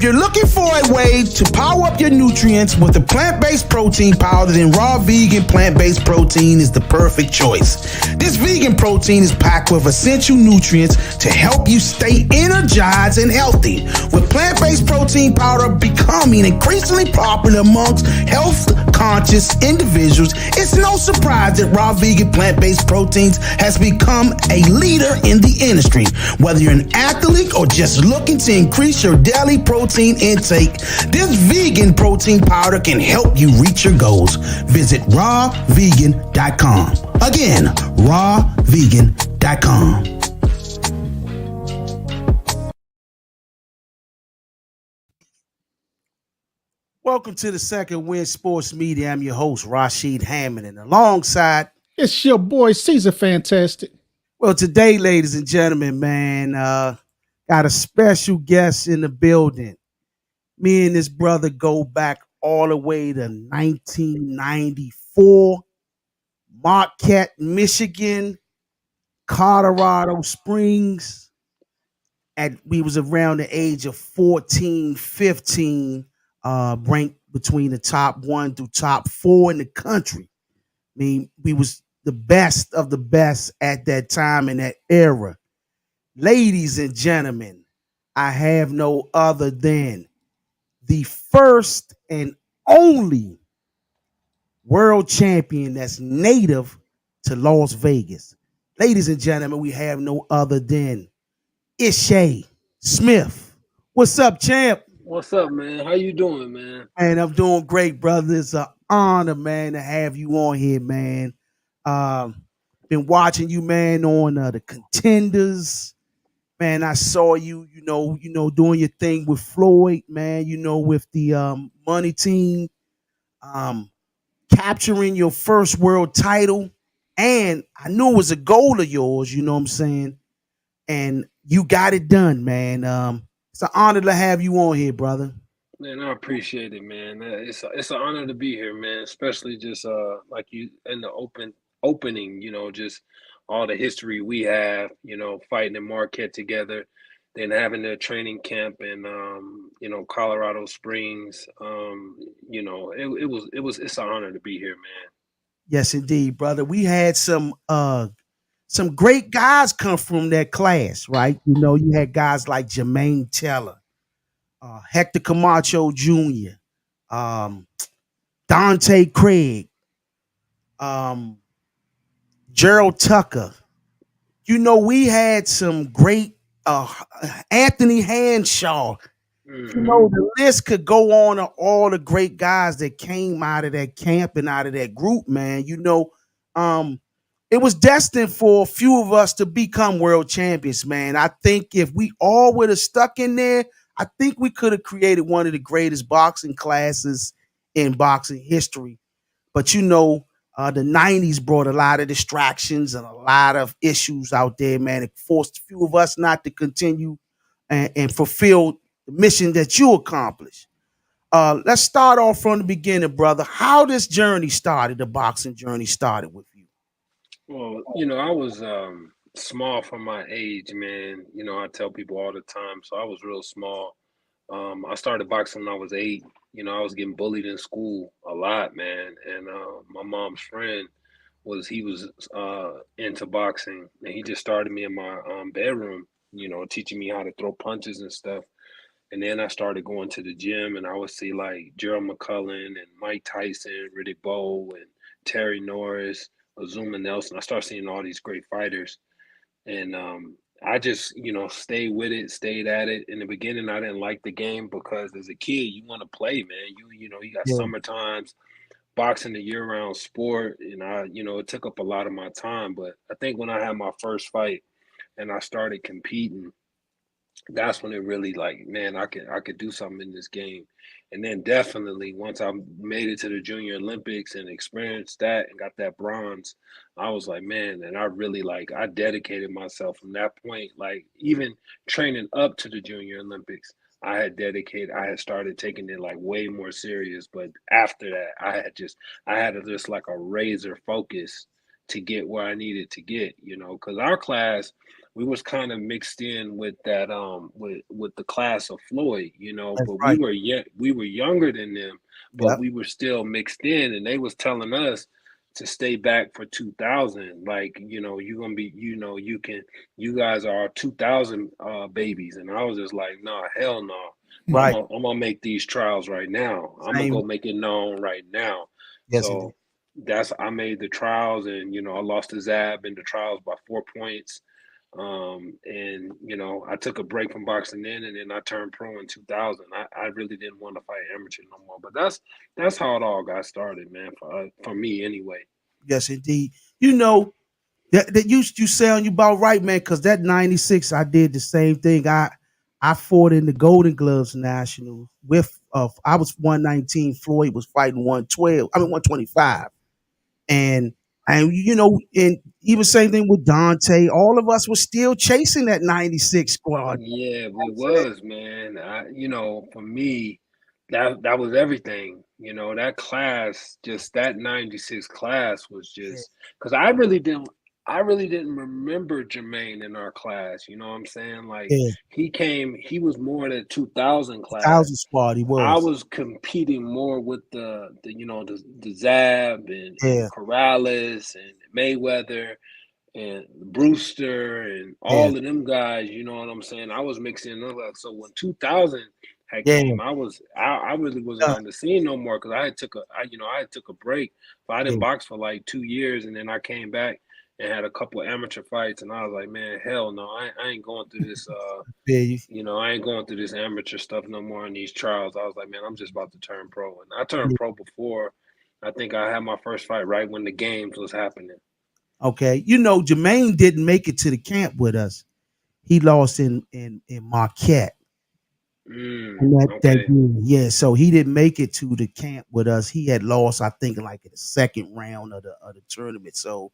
you're looking for a way to power up your nutrients with a plant-based protein powder, then raw vegan plant-based protein is the perfect choice. This vegan protein is packed with essential nutrients to help you stay energized and healthy. With plant-based protein powder becoming increasingly popular amongst health-conscious individuals, it's no surprise that raw vegan plant-based proteins has become a leader in the industry. Whether you're an athlete or just looking to increase your daily protein intake, this vegan protein powder can help you reach your goals. Visit rawvegan.com. Again, rawvegan.com. Welcome to the Second Wind Sports Media. I'm your host, Rashid Hammond, and alongside... It's your boy, Caesar Fantastic. Well, today, ladies and gentlemen, man, got a special guest in the building. Me and this brother go back all the way to 1994, Marquette, Michigan, Colorado Springs. We was around the age of 14, 15, ranked between the top 1 through top 4 in the country. I mean, we was the best of the best at that time in that era. Ladies and gentlemen, I have no other than the first and only world champion that's native to Las Vegas. Ladies and gentlemen, we have no other than Ishe Smith. What's up, champ? What's up, man? How you doing, man? Man, I'm doing great, brother. It's an honor, man, to have you on here, man. Been watching you, man, on the Contenders. Man, I saw you, doing your thing with Floyd, man, with the money team, capturing your first world title. And I knew it was a goal of yours, you know what I'm saying? And you got it done, man. It's an honor to have you on here, brother. Man, I appreciate it, man. It's an honor to be here, man. Especially just like you in the opening, just all the history we have, fighting in Marquette together, then having the training camp in Colorado Springs. It's an honor to be here, man. Yes, indeed, brother. We had some great guys come from that class, right? You had guys like Jermaine Teller, Hector Camacho Jr., Dante Craig, Gerald Tucker. We had some great Anthony Hanshaw. Mm-hmm. The list could go on of all the great guys that came out of that camp and out of that group, man. It was destined for a few of us to become world champions, man. I think if we all would have stuck in there, I think we could have created one of the greatest boxing classes in boxing history. But the 90s brought a lot of distractions and a lot of issues out there, man. It forced a few of us not to continue and fulfill the mission that you accomplished. Let's start off from the beginning, brother. How this journey started, the boxing journey started with you. Well, I was small for my age, man. I tell people all the time, so I was real small. I started boxing when I was 8. I was getting bullied in school a lot, man. And my mom's friend was into boxing, and he just started me in my bedroom, teaching me how to throw punches and stuff. And then I started going to the gym, and I would see like Gerald McCullough and Mike Tyson, Riddick Bowe, and Terry Norris, Azuma Nelson. I started seeing all these great fighters, and I just, stayed with it, stayed at it. In the beginning, I didn't like the game because as a kid, you want to play, man. You got summer times, boxing a year-round sport, and it took up a lot of my time. But I think when I had my first fight and I started competing, that's when it really like, man, I could do something in this game. And then definitely once I made it to the Junior Olympics and experienced that and got that bronze, I was like, man, and I really I dedicated myself from that point, like even training up to the Junior Olympics. I had started taking it like way more serious. But after that, I had just like a razor focus to get where I needed to get, because our class we was kind of mixed in with that with the class of Floyd, you know, That's but right. we were younger than them, but Yep. we were still mixed in, and they was telling us to stay back for 2000. Like, you know, you're gonna be, you know, you guys are 2000 babies, and I was just like, no, hell no. Right. I'm gonna make these trials right now. I'm gonna Same. go make it known right now. Yes, indeed. So that's I made the trials, and you know I lost to Zab in the trials by 4 points. And you know I took a break from boxing then, and then I turned pro in 2000. I really didn't want to fight amateur no more, but that's how it all got started, man. For me anyway. Yes, indeed. You know that you sound you about right, man. Because that '96, I did the same thing. I fought in the Golden Gloves National with I was 119. Floyd was fighting 112. I mean 125. And you know, and even same thing with Dante. All of us were still chasing that '96 squad. Yeah, I'm we saying? was, man. You know, for me, that was everything. You know, that class, just that 96 class was Yeah, just because I really didn't remember Jermaine in our class. You know what I'm saying? Like yeah, he was more the 2000 thousand class. squad. He I was. was competing more with the you know the Zab and Yeah, Corrales and Mayweather and Brewster and yeah, all of them guys, you know what I'm saying? I was mixing them up. So when 2000 had yeah, came, I really wasn't uh, on the scene no more because I had took a break. But I yeah. didn't box for like 2 years, and then I came back and had a couple of amateur fights, and I was like, man, hell no, I ain't going through this. Yeah, you, You know, I ain't going through this amateur stuff no more in these trials. I was like, man, I'm just about to turn pro, and I turned yeah. pro before. I think I had my first fight right when the games was happening. Okay. You know, Jermaine didn't make it to the camp with us. He lost in Marquette. And that Okay. year. Yeah, so he didn't make it to the camp with us. He had lost, I think, like in the second round of the tournament. So,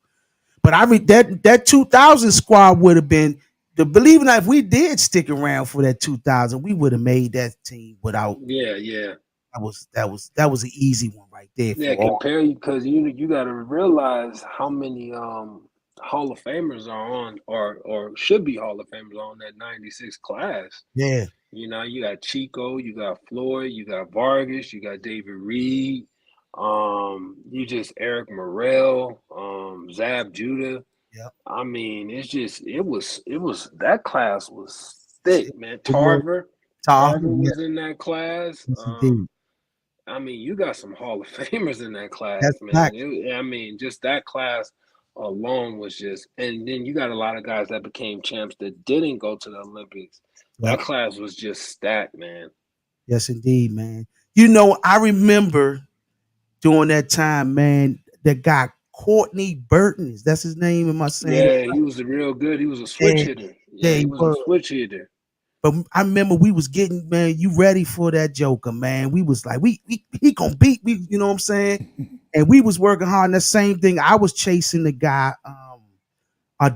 but I mean that 2000 squad would have been the believe it or not, if we did stick around for that 2000, we would have made that team without. Yeah, yeah, That was an easy one right there yeah. for all. Compare you because you got to realize how many Hall of Famers are on or should be Hall of Famers on that '96 class. Yeah, You know, you got Chico, you got Floyd, you got Vargas, you got David Reed, you just Eric Morrell, Zab Judah. yeah. I mean, it's just it was that class was thick, It man. was Tahoe. Tarver Yeah, was in that class. yes, indeed. I mean, you got some Hall of Famers in that class, That's man. fact. I mean, just that class alone was just, and then you got a lot of guys that became champs that didn't go to the Olympics. Yep. That class was just stacked, man. Yes, indeed, man. You know, I remember during that time, man, that guy Courtney Burton, that's his name. Am I saying it? Yeah, he was a real good. He was a switch Yeah, hitter. yeah, Yeah, he he was a was. switch hitter. But I remember we was getting, man, you ready for that Joker, man. We was like, we he gonna beat me, you know what I'm saying? And we was working hard on the same thing. I was chasing the guy,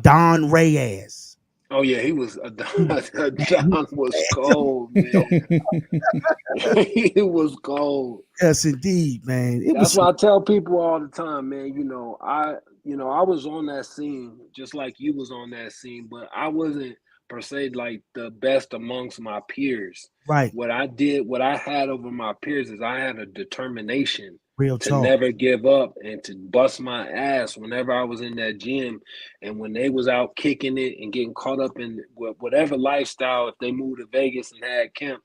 Don Reyes. Oh yeah, he was. He was, man, he Don was cold, man. He was cold. yes, indeed, man. It That's was why I tell people all the time, man. I was on that scene just like you was on that scene, but I wasn't per se like the best amongst my peers. right, What I had over my peers is I had a determination real to talk. never give up and to bust my ass whenever I was in that gym and when they was out kicking it and getting caught up in whatever lifestyle. If they moved to Vegas and had camp,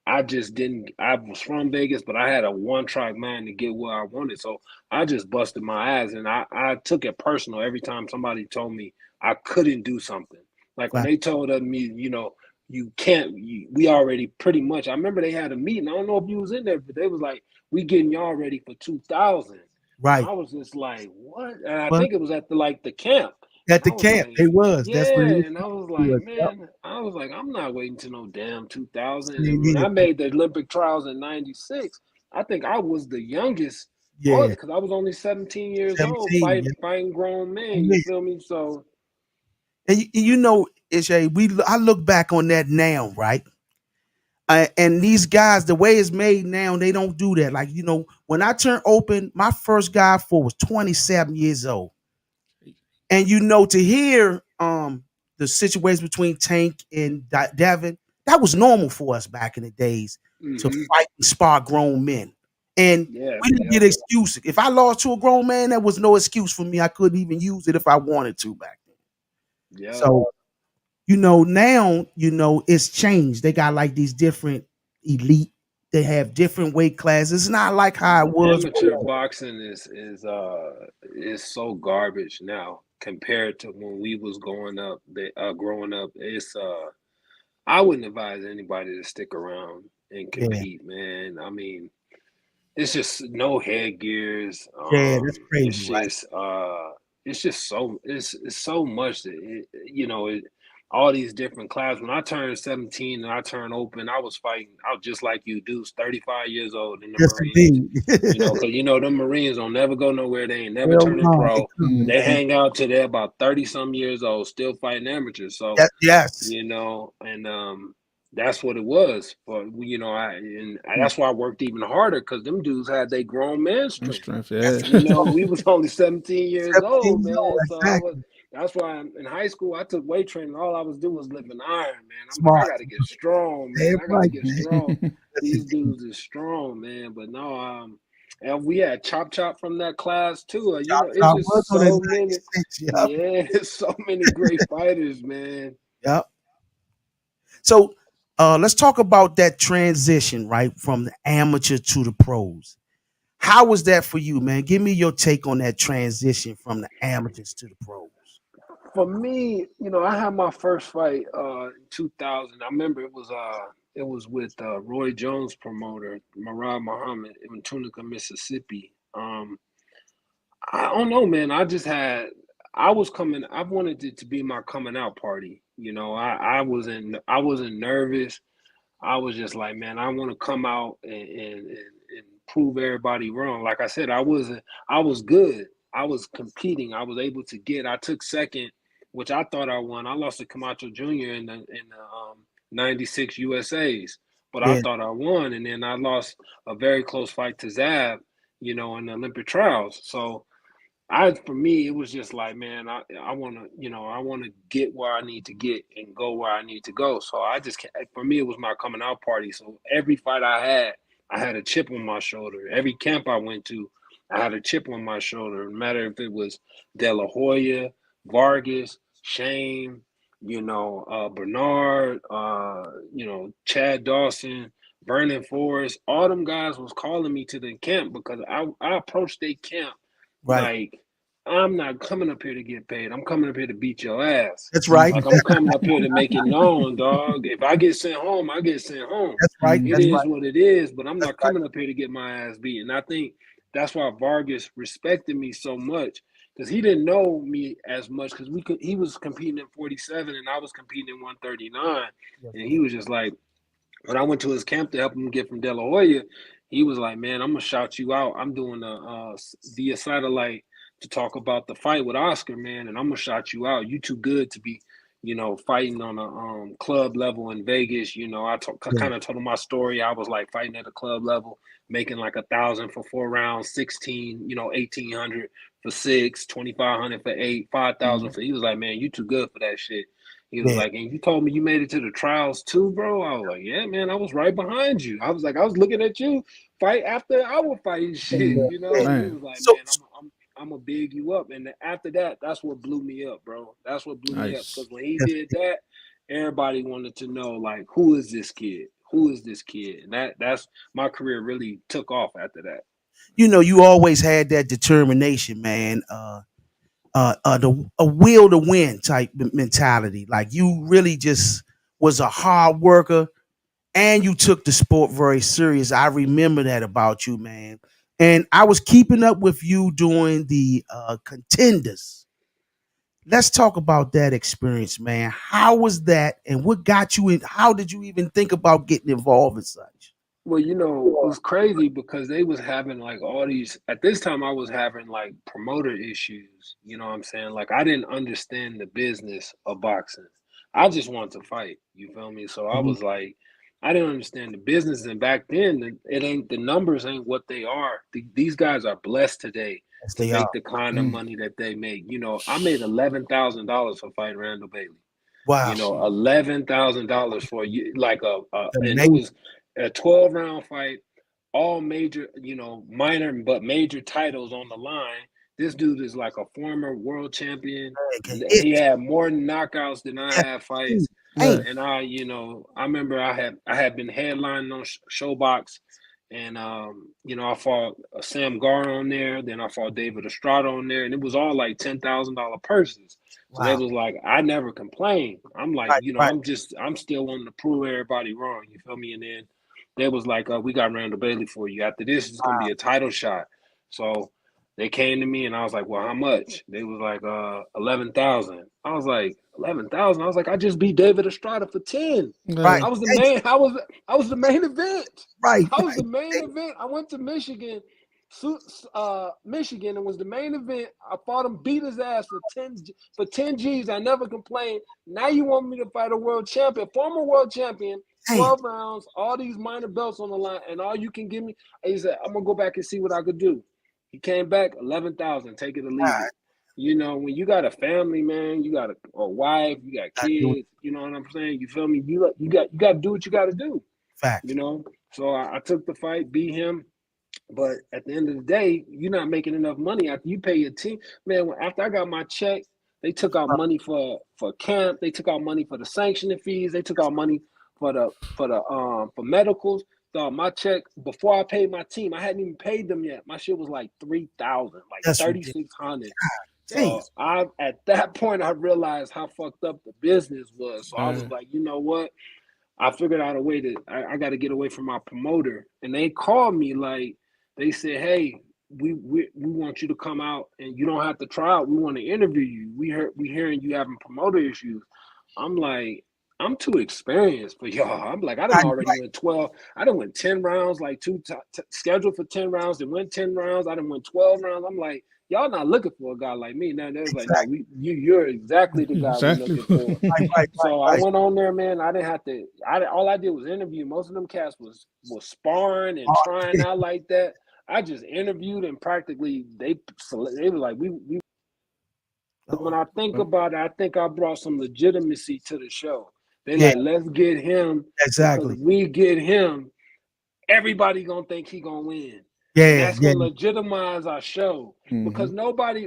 I just didn't. I was from Vegas, but I had a one track mind to get where I wanted. So I just busted my ass, and I took it personal every time somebody told me I couldn't do something. Like when Right, they told me, you know, you can't. We already pretty much. I remember they had a meeting. I don't know if you was in there, but they was like, "We getting y'all ready for 2000." And right. I was just like, "What?" And I But think it was at the camp. at I the was camp, like, it was. That's yeah, what it and I was like, was. Yep. man, I was like, I'm not waiting to no damn 2000. Same And when here. I made the Olympic trials in '96, I think I was the youngest on Yeah, because I was only 17 years old, 17. fighting grown men. You Yeah. feel me? So And you know, Ishe, I look back on that now, right? And these guys, the way it's made now, they don't do that. Like, you know, when I turned open, my first guy for was 27 years old. And you know, to hear the situation between Tank and Devin, that was normal for us back in the days to Hmm. fight and spar grown men. And Yeah, we didn't yeah. get excuses. If I lost to a grown man, there was no excuse for me. I couldn't even use it if I wanted to back then. Yeah. So, now, it's changed. They got like these different elite, they have different weight classes. It's not like how it was. Amateur boxing is so garbage now compared to when we was growing up. It's I wouldn't advise anybody to stick around and Yeah, compete, man. I mean, it's just no headgears. yeah, that's crazy, right? It's just it's so much that all these different classes. When I turned 17 and I turned open, I was fighting. I was just like you, dudes, 35 years old in the Yes, Marines. indeed. Because them Marines don't never go nowhere. They ain't never Hell turning no, they pro. couldn't, They man. hang out till they're about 30 some years old, still fighting amateurs. So Yes, and that's what it was. But that's why I worked even harder because them dudes had their grown man And strength. strength, that's yeah. We was only 17 years 17 old, years old, man. So exactly. that's why in high school I took weight training. All I was doing was lifting iron, man. I'm like, I Smart. gotta get strong, man. Damn I gotta right, get man. strong. Yes, These indeed. dudes is strong, man. But no, and we had Chop from that class too. Chop It's Chop was just on that so many. 96. Yep. Yeah, it's so many great fighters, man. Yep. So let's talk about that transition, right? From the amateur to the pros. How was that for you, man? Give me your take on that transition from the amateurs to the pros. For me, I had my first fight in 2000. I remember it was with Roy Jones promoter, Murad Muhammad in Tunica, Mississippi. I don't know, man. I wanted it to be my coming out party. I wasn't nervous. I was just like, man, I want to come out and prove everybody wrong. Like I said, I was good. I was competing. I was able to I took second, which I thought I won. I lost to Camacho Jr. in the 96 USA's, but I Yeah, thought I won. And then I lost a very close fight to Zab, in the Olympic trials. So for me, it was just like, man, I want to, I want to get where I need to get and go where I need to go. So for me, it was my coming out party. So every fight I had a chip on my shoulder. Every camp I went to, I had a chip on my shoulder. No matter if it was De La Hoya, Vargas, Shane, Bernard, Chad Dawson, Vernon Forrest, all them guys was calling me to the camp because I approached their camp right. like, I'm not coming up here to get paid. I'm coming up here to beat your ass. That's right. Like, I'm coming up here to make it known, dog. If I get sent home, I get sent home. That's right. It That's is right. what it is, but I'm That's not right. coming up here to get my ass beat. And I think that's why Vargas respected me so much because he didn't know me as much because he was competing in 47 and I was competing in 139. Yes, And sir. he was just like, when I went to his camp to help him get from De La Hoya, he was like, "Man, I'm gonna shout you out. I'm doing a via satellite to talk about the fight with Oscar, man, and I'm gonna shout you out. You too good to be, fighting on a club level in Vegas. Yeah. Kind of told him my story. I was like fighting at a club level, making like 1,000 for 4 rounds, 16, 1,800 for six, 2,500 for eight, 5,000 for. He was like, man, you too good for that shit. He was Yeah. like, and you told me you made it to the trials too, bro. I was like, yeah, man, I was right behind you. I was like, I was looking at you fight after our fight and shit, Yeah. Yeah. And he Man, was like, So man, I'm gonna big you up. And after that, that's what blew me up, bro. That's what blew me up nice. because when he yes, did that, everybody wanted to know like, who is this kid? Who is this kid? And that's my career really took off after that. you always had that determination, man. The a will to win type mentality. Like you really just was a hard worker, and you took the sport very serious. I remember that about you, man. And I was keeping up with you during the contenders. Let's talk about that experience, man. How was that, and what got you in? How did you even think about getting involved in such? Well, it was crazy because they was having like all these at this time I was having like promoter issues, you know what I'm saying? Like I didn't understand the business of boxing. I just wanted to fight, you feel me? So I Mhm. was like I didn't understand the business and back then it ain't the numbers ain't what they are. These guys are blessed today Yes, to they are. make the kind of money that they make. I made $11,000 for fighting Randall Bailey. Wow. You know, $11,000 for you, like and it Amazing. was a 12 round fight, all major, you know, minor but major titles on the line. This dude is like a former world champion. It, He had more knockouts than I yeah, had fights, Right. and you know, I remember I had been headlining on Showbox, and you know, I fought Sam Gar on there, then I fought David Estrada on there, and it was all like $10,000 purses. So they wow. was like, I never complained. I'm like, Right, you know, right. I'm still wanting to prove everybody wrong. You feel me? And then they was like, we got Randall Bailey for you. After this, it's gonna be a title shot. So they came to me and I was like, well, how much? They was like, 11,000. I was like, 11,000. I was like, I just beat David Estrada for 10. Right. Right. I was the Thank you. main. I was the main event. Right, I was right. the main event. I went to Michigan, Michigan, and was the main event. I fought him, beat his ass for 10 G's. I never complained. Now you want me to fight a world champion, former world champion, Damn. 12 rounds, all these minor belts on the line, and all you can give me. He said, I'm gonna go back and see what I could do. He came back, 11,000. Take it or leave it. You know, when you got a family, man, you got a wife, you got I do it. kids. You know what I'm saying? You feel me? You got to do what you got to do. You Facts. know. So I took the fight, beat him. But at the end of the day, you're not making enough money after you pay your team. Man, after I got my check, they took out money for camp. They took out money for the sanctioning fees. They took out money for medicals. So my check before I paid my team, I hadn't even paid them yet. My shit was like 3,000, like That's ridiculous. 3,600. So Jeez. I at that point I realized how fucked up the business was. So I was like, you know what? I figured out a way to I got to get away from my promoter. And they called me like they said, hey, we want you to come out and you don't have to try out. We want to interview you. We hearing you having promoter issues. I'm like, I'm too experienced for y'all. I'm like, I done Right, already right. went 12. I done went 10 rounds, like scheduled for 10 rounds, and went 10 rounds. I done went 12 rounds. I'm like, y'all not looking for a guy like me. Now they was like, no, Exactly. you're exactly the guy we Exactly. looking for. Right, right, right, So I right. went on there, man. I didn't have to. All I did was interview. Most of them cats was sparring and Oh, trying out like that. I just interviewed and practically they were like we. When oh, I think about it, I think I brought some legitimacy to the show. They yeah, like, let's get him because exactly. if we get him, everybody gonna think he gonna win, and Yeah, that's yeah, gonna legitimize our show Hmm. because nobody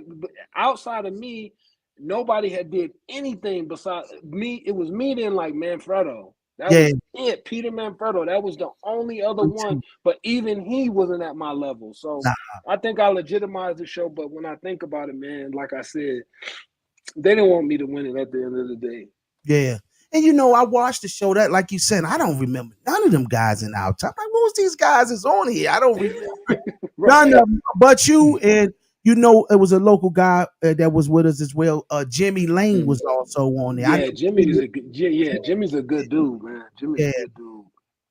outside of me, nobody had did anything besides me. It was me then like Manfredo. That yeah. was it. Peter Manfredo. That was the only other Me one, too. but even he wasn't at my level. So Nah, I think I legitimized the show. But when I think about it, man, like I said, they didn't want me to win it at the end of the day. yeah. And I watched the show that, like you said, I don't remember none of them guys in our time. Like, most of these guys is on here? I don't remember none Right. of them but you. And it was a local guy that was with us as well. Jimmy Lane was also on there. I Yeah, know Jimmy. Jimmy's a good dude, man. Jimmy's a Yeah. good dude.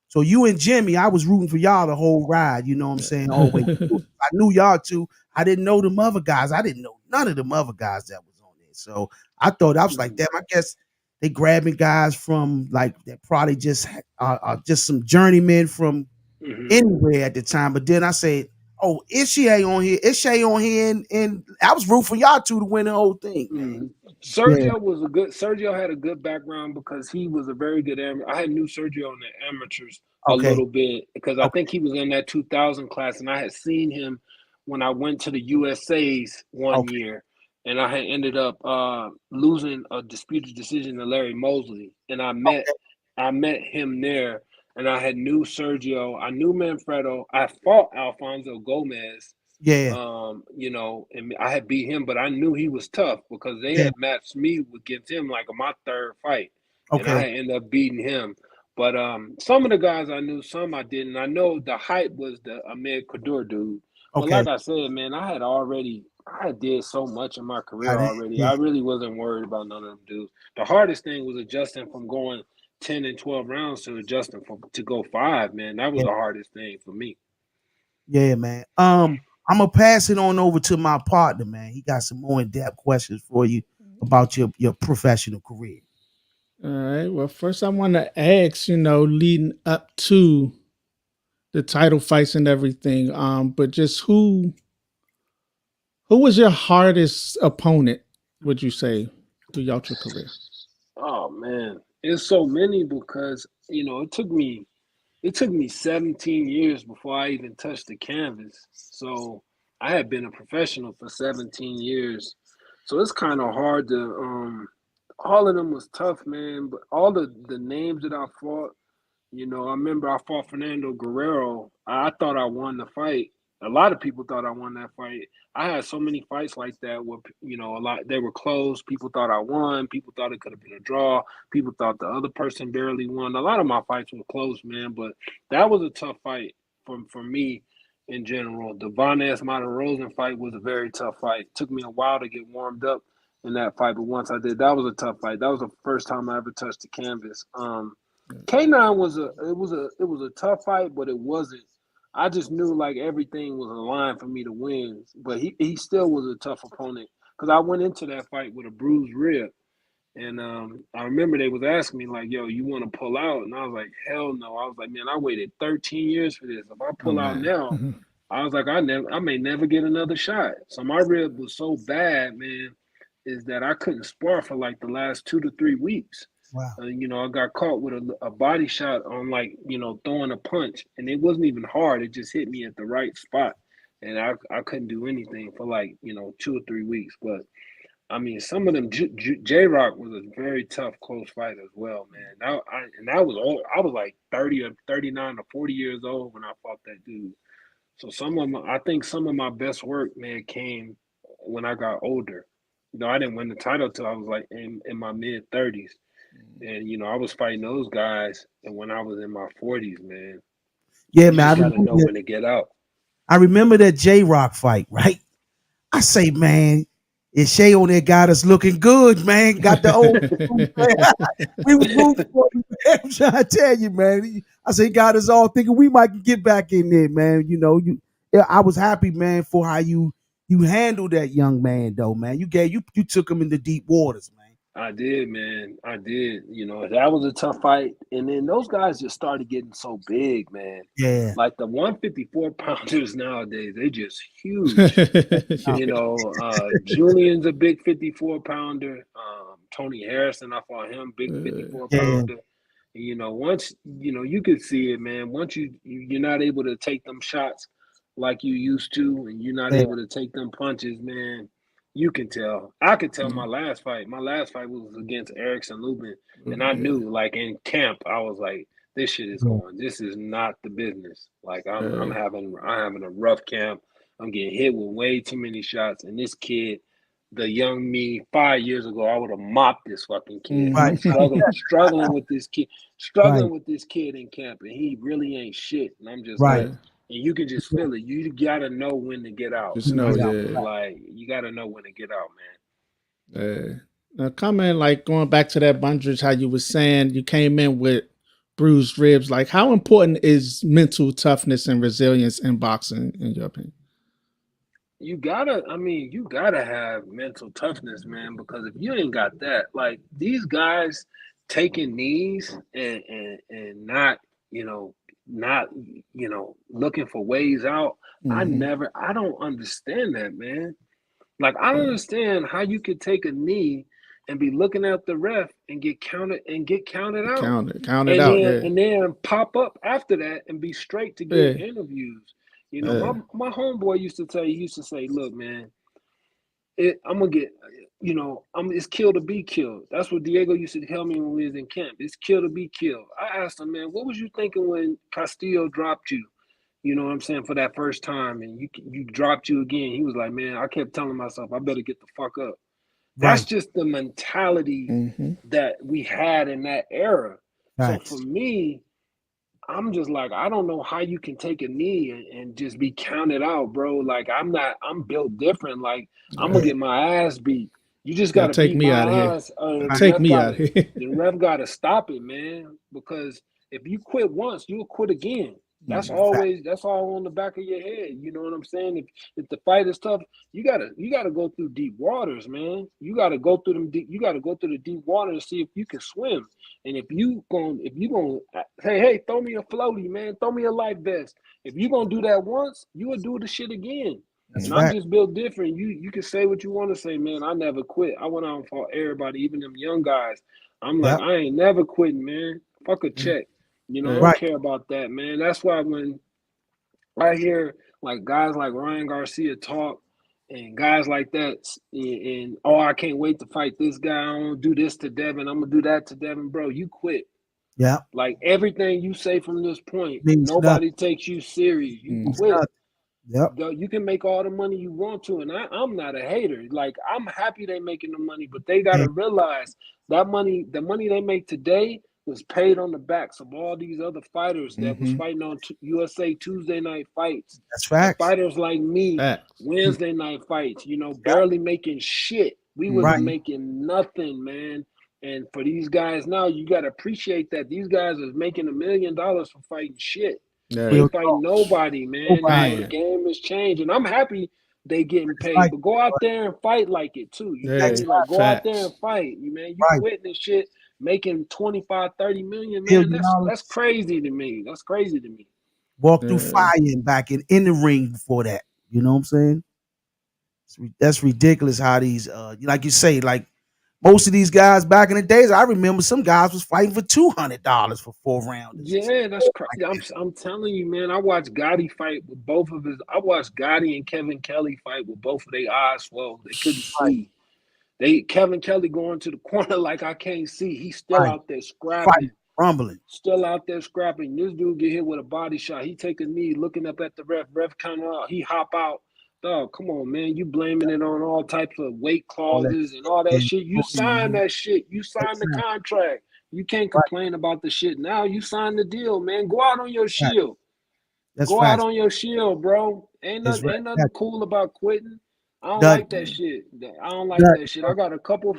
So you and Jimmy, I was rooting for y'all the whole ride. You know what I'm saying? Always. I knew y'all too. I didn't know them other guys. I didn't know none of them other guys that was on there. So I thought I was like, Mhm. damn, I guess they grabbing guys from like that probably just some journeymen from Mhm. anywhere at the time. But then I said, oh, Ishe on here. Ishe on here. And I was rooting for y'all two to win the whole thing, man. Mhm. Yeah. Sergio had a good background because he was a very good amateur. I had knew Sergio in the amateurs a Okay. little bit because I Okay. think he was in that 2000 class, and I had seen him when I went to the USA's one Okay. year, and I had ended up losing a disputed decision to Larry Mosley, and Okay. I met him there, and I had knew Sergio, I knew Manfredo, I fought Alfonso Gomez, Yeah. you know, and I had beat him, but I knew he was tough because they Yeah. had matched me against him like on my third fight, and I Okay. had ended up beating him. But some of the guys I knew, some I didn't. I know the hype was the Ahmed Kadur dude, but Okay. like I said, man, I had did so much in my career Got it. already. Yeah. I really wasn't worried about none of them dudes. The hardest thing was adjusting from going 10 and 12 rounds to adjusting to go five. Man, that was Yeah. the hardest thing for me. Yeah, man. I'm gonna pass it on over to my partner, man. He got some more in-depth questions for you about your professional career. All right. Well, first I want to ask, leading up to the title fights and everything, but just who was your hardest opponent, would you say, throughout your career? Oh man, it's so many because it took me 17 years before I even touched the canvas. So I had been a professional for 17 years. So it's kind of hard to all of them was tough, man, but all the names that I fought, I remember I fought Fernando Guerrero. I thought I won the fight. A lot of people thought I won that fight. I had so many fights like that where a lot they were close. People thought I won. People thought it could have been a draw. People thought the other person barely won. A lot of my fights were close, man. But that was a tough fight for me in general. The Vaness Mata Rosen fight was a very tough fight. It took me a while to get warmed up in that fight, but once I did, that was a tough fight. That was the first time I ever touched the canvas. K9 was a tough fight, but it wasn't. I just knew like everything was aligned for me to win, but he still was a tough opponent because I went into that fight with a bruised rib, and I remember they was asking me like, "Yo, you want to pull out?" And I was like, "Hell no!" I was like, "Man, I waited 13 years for this. If I Oh pull out man. now, I was like, I may never get another shot." So my rib was so bad, man, is that I couldn't spar for like the last 2 to 3 weeks. Wow. I got caught with a body shot on like, throwing a punch, and it wasn't even hard. It just hit me at the right spot, and I couldn't do anything for like 2 or 3 weeks. But I mean, some of them J Rock was a very tough close fight as well, man. That was old. I was like 30 or 39 or 40 years old when I fought that dude. So I think some of my best work, man, came when I got older. I didn't win the title till I was like in my mid 30s. And I was fighting those guys, and when I was in my 40s, man, Yeah, you man. just got to know when to get out. I remember that J Rock fight, right? I say, man, Ishe on there got us looking good, man. Got the old we was rooting for you, man. I'm trying to tell you, man. I say got us all thinking we might get back in there, man. Yeah, I was happy, man, for how you handled that young man, though, man. You took him into deep waters, man. I did, man. I did. That was a tough fight. And then those guys just started getting so big, man. Yeah, Like the 154 pounders nowadays, they just huge. Julian's a big 54 pounder. Tony Harrison, I fought him, big 54 yeah, pounder. And, once, you could see it, man. Once you're not able to take them shots like you used to, and you're not yeah, able to take them punches, man, you can tell. I could tell my last fight. My last fight was against Erickson Lubin. And I Yeah. knew, like in camp, I was like, this shit is yeah. going. This is not the business. Like I'm Uh, having a rough camp. I'm getting hit with way too many shots. And this kid, the young me 5 years ago, I would have mopped this fucking kid. Right, I'm struggling with this kid, right, struggling with this kid in camp, and he really ain't shit. And I'm just right. like, and you can just feel it. You gotta know when to get out. just know, yeah. Like you gotta know when to get out, Now, coming like going back to that Bundridge, how you were saying you came in with bruised ribs. Like, how important is mental toughness and resilience in boxing, in your opinion? you gotta have mental toughness, man, because if you ain't got that, like these guys taking knees and not, not, looking for ways out. Mm-hmm. I don't understand that, man. Like I don't understand how you could take a knee and be looking at the ref and get counted out. Count it And out. then Yeah, and then pop up after that and be straight to yeah, get interviews. uh, My homeboy used to say, look, man, I'm gonna get, it's kill to be killed. That's what Diego used to tell me when we was in camp. It's kill to be killed. I asked him, man, what was you thinking when Castillo dropped you? You know what I'm saying, for that first time, and you dropped you again. He was like, man, I kept telling myself I better get the fuck up. That's Right, just the mentality mm-hmm. that we had in that era. So for right. me, I'm just like, I don't know how you can take a knee and just be counted out, bro. Like I'm built different. Like I'm gonna Yeah, get my ass beat. You just Yeah, gotta take beat me out of my here. ass. right. Take me out of here. The ref gotta stop it, man. Because if you quit once, you'll quit again. Fact. That's all on the back of your head. You know what I'm saying? If the fight is tough, you gotta go through deep waters, man. You gotta go through the deep water and see if you can swim. And if you gonna hey, throw me a floaty, man, throw me a life vest. If you gonna do that once, you will do the shit again. That's And I'm fact. just built different. You can say what you want to say, man. I never quit. I went out and fought everybody, even them young guys. I'm like, Yep. I ain't never quitting, man. Fuck a Yeah. check. You know, I Yeah. don't Right. care about that, man. That's why when I hear like guys like Ryan Garcia talk and guys like that, and oh, I can't wait to fight this guy. I'm gonna do this to Devin. I'm gonna do that to Devin, bro. You quit. Yep. Like everything you say from this point, Means nothing. nobody takes you serious. You Mm. Means quit. nothing. Yep. You can make all the money you want to, and I'm not a hater. Like I'm happy they making the money, but they got And to realize that money, the money they make today, was paid on the backs of all these other fighters that was Mm-hmm. fighting on USA Tuesday night fights, that's and facts. fighters like me, Facts. Wednesday night fights. You know, Yep. barely making shit. We Right. wasn't Mm-hmm. making nothing, man. And for these guys now, you got to appreciate that these guys is making $1 million for fighting shit. They Yeah. Real ain't fighting talk. nobody, man. You know, Nobody. the Man. game is changing. I'm happy they getting It's paid, like but go out there and fight like it too. You feel Yeah. me? that's Like right. go out there Facts. and fight. You man, you Right. quitting this shit, making 25, 30 million, man. That's $1 billion. crazy to me. That's crazy to me. Walk through Yeah. fire and back in the ring before that. You know what I'm saying? That's ridiculous how these like you say, like most of these guys back in the days, I remember some guys was fighting for $200 for 4 rounders and Yeah, that's stuff like crazy. I'm telling you, man. I watched Gotti fight with both of his. I watched Gotti and Kevin Kelly fight with both of their eyes swollen. They couldn't that. Right, see. They Kevin Kelly going to the corner like I can't see. He's still right. out there Fighting, scrapping. rumbling. Still out there scrapping. This dude get hit with a body shot. He take a knee, looking up at the ref. Ref come out. He hop out. Dog, come on, man. You blaming it on all types of weight All that clauses and shit. all that And shit. You signed that shit. You signed the exactly. contract. You can't Right. complain about the shit now. You signed the deal, man. Go out on your Fact. shield. That's Go out facts. on your shield, bro. Ain't That's nothing, right. ain't nothing cool about quitting. I don't Done. like that shit. I don't like Done. that shit. I got a couple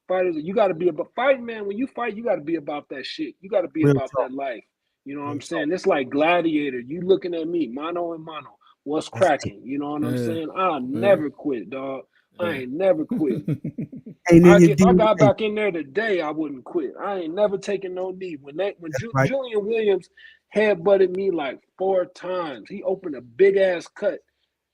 fighters. You got to be about fighting, man. When you fight, you got to be about that shit. You got to be Real about talk. that life. You know what Real I'm talk. saying? It's like Gladiator. You looking at me, mano and mano. What's That's it. cracking? You know what I'm Yeah. saying? I Yeah. never quit, dog. I Yeah. ain't never quitting. Ain't in your If I got DNA. back in there today, I wouldn't quit. I ain't never taking no knee. When That's right. Julian Williams headbutted me like 4 times, he opened a big ass cut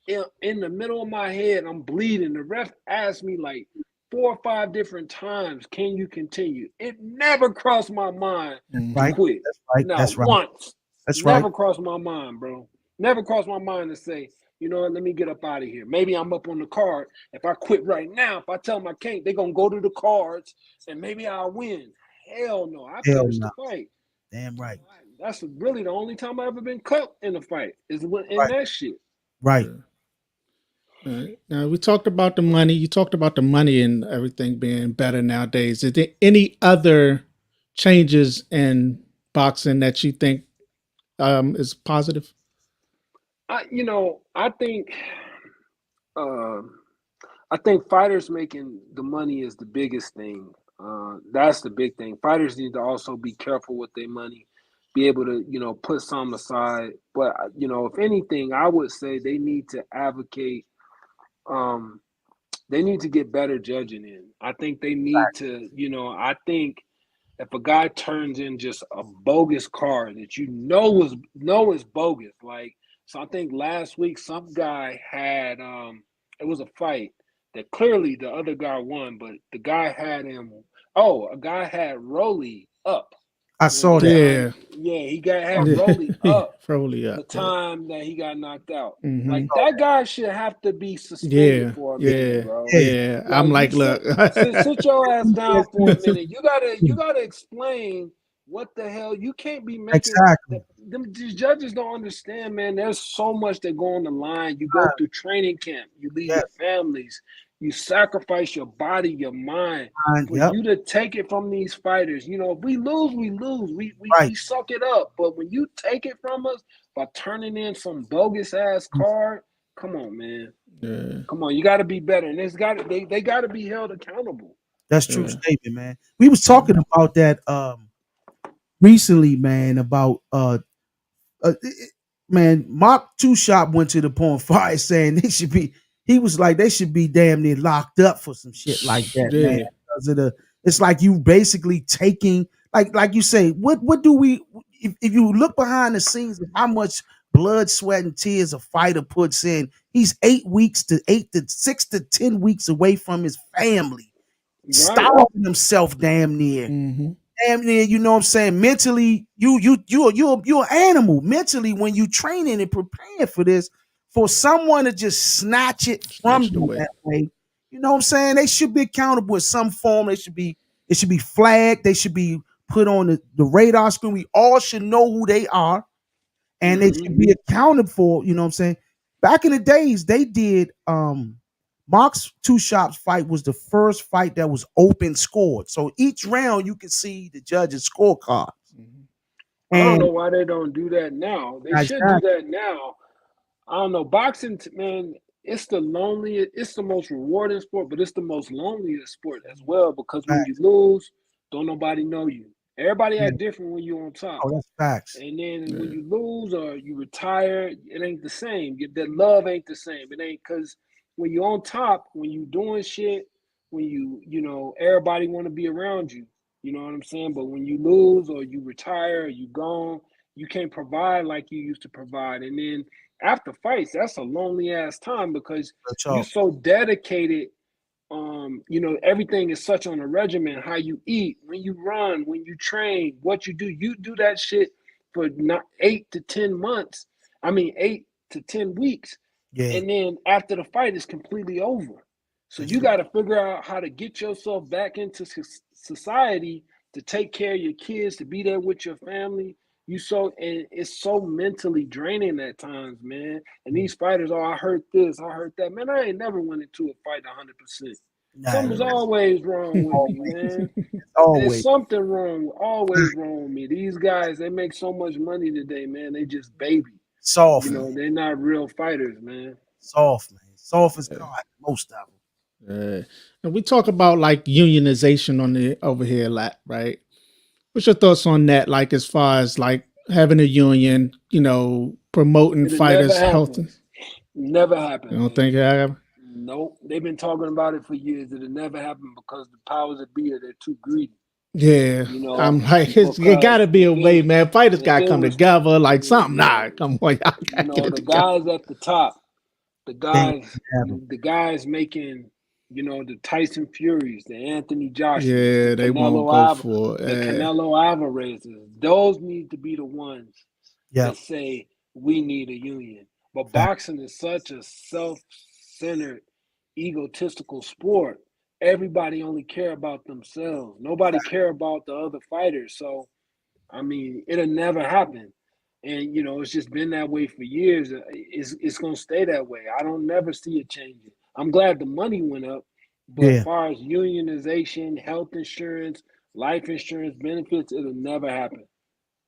in the middle of my head. I'm bleeding. The ref asked me like 4 or 5 different times, "Can you continue?" It never crossed my mind That's to Mm-hmm. right. quit. That's right. Not That's right. once. That's right. Never crossed my mind, bro. Never crossed my mind to say, you know what, let me get up out of here. Maybe I'm up on the card. If I quit right now, if I tell them I can't, they're going to go to the cards and maybe I'll win. Hell no. I Hell finished no. the fight. Damn right. That's really the only time I ever been cut in a fight is in Right. that shit. Right. Yeah. Now we talked about the money. You talked about the money and everything being better nowadays. Is there any other changes in boxing that you think is positive? I think um I think fighters making the money is the biggest thing. That's the big thing. Fighters need to also be careful with their money, be able to, put some aside. But if anything, I would say they need to advocate. Um, they need to get better judging in. I think they need to, I think if a guy turns in just a bogus card that is bogus, like so I think last week some guy had it was a fight that clearly the other guy won, but the guy had him a guy had Rolly up. I When saw the that. Yeah. time yeah, he got had Oh, Rolly Yeah. up Probably the up. Yeah. time that he got knocked out. Mm-hmm. Like that guy should have to be suspended Yeah. for a minute, Yeah. bro. yeah. Yeah. I'm Like you like, look. sit your ass down for a Yes, minute. You gotta explain what the hell. You can't be making exactly. these judges don't understand, man. There's so much that go on the line. You go through training camp, you leave Yes. your families, you sacrifice your body, your mind for Yep. you to take it from these fighters. If we lose, we lose. Right. We suck it up. But when you take it from us by turning in some bogus ass card, come on, man. Yeah. Come on, you got to be better, and they got to be held accountable. That's true Yeah. statement, man. We was talking about that recently, man, about man, Mark Two Shop went to the point fire saying they should be. He was like they should be damn near locked up for some shit like that, man. Yeah. Because of the, it's like you basically taking like you say. What do we? If you look behind the scenes of how much blood, sweat, and tears a fighter puts in, he's 8 weeks to 6 to 10 weeks away from his family. Right. starving himself damn near. Mm-hmm. Damn near, you know what I'm saying? Mentally, you're an animal. Mentally, when you training and preparing for this, for someone to just snatch it from Snatched you away. that way, you know what I'm saying? They should be accountable in some form. It should be flagged. They should be put on the radar screen. We all should know who they are, and they Hmm. should be accounted for. You know what I'm saying? Back in the days, they did Mark's Two Shops fight was the first fight that was open scored. So each round you could see the judge's scorecard. Mm-hmm. I don't And know why they don't do that now. They should do exactly, that now. I don't know. Boxing, man, it's the loneliest, it's the most rewarding sport, but it's the most loneliest sport as well because when you facts. lose, don't nobody know you. Everybody Yeah. act different when you're on top. Oh, that's facts. And then when Yeah. you lose or you retire, it ain't the same. That love ain't the same. It ain't because when you're on top, when you doing shit, when everybody want to be around you. You know what I'm saying? But when you lose or you retire or you gone, you can't provide like you used to provide. And then after fights, that's a lonely ass time because Real you talk. so dedicated. Everything is such on a regimen. How you eat, when you run, when you train, what you do that shit for not 8 to 10 months. I mean, 8 to 10 weeks, Yeah, and then after the fight is completely over. So that's you got to figure out how to get yourself back into society to take care of your kids, to be there with your family. And it's so mentally draining at times, man. And these fighters, oh, I heard this, I heard that. Man, I ain't never went into a fight 100%. nah, Something's always wrong with me, always, man. There's always something wrong, always wrong with me. These guys, they make so much money today, man. They just baby. soft, man. They're not real fighters, man. Soft, man. Soft as God. Most of them. And we talk about like unionization on the over here a lot, right? What's your thoughts on that? Like as far as like having a union, promoting It'll never fighters' health. happen. Never You happen, don't man. think that? Nope. They've been talking about it for years. It'll never happen because the powers that be they're too greedy. Yeah, You know, I'm like, it got because to be a way, man. Fighters got if to it come was, together, like something. yeah, Nah, come on, y'all got to get it the together. guys at the top, the They ain't guys, have them. the guys making, the Tyson Furies, the Anthony Joshuas, Yeah, they won't go for The it. Canelo Alvarezes. Those need to be the ones Yep. that say we need a union. But Fact. boxing is such a self-centered, egotistical sport. Everybody only care about themselves. Nobody care about the other fighters. So I mean, it'll never happen. And it's just been that way for years. It's gonna stay that way. I don't never see it changing. I'm glad the money went up, but Yeah. far as unionization, health insurance, life insurance benefits, it'll never happen.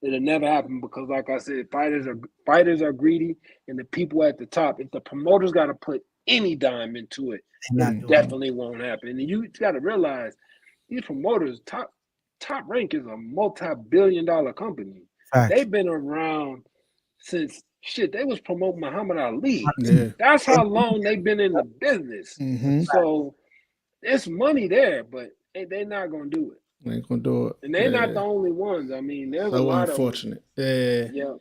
It'll never happen because, like I said, fighters are greedy, and the people at the top. If the promoters got to put any dime into it, They not it doing it. Mhm. definitely won't happen. And you got to realize these promoters top rank is a multi-billion-dollar company. Facts. They've been around since shit. They was promoting Muhammad Ali. Yeah. That's how long they've been in the business. Mm-hmm. So it's money there, but they're not gonna do it. Ain't gonna do it. And they're not Yeah. the only ones. I mean, there's a So lot of them. unfortunate. Yeah. Yeah.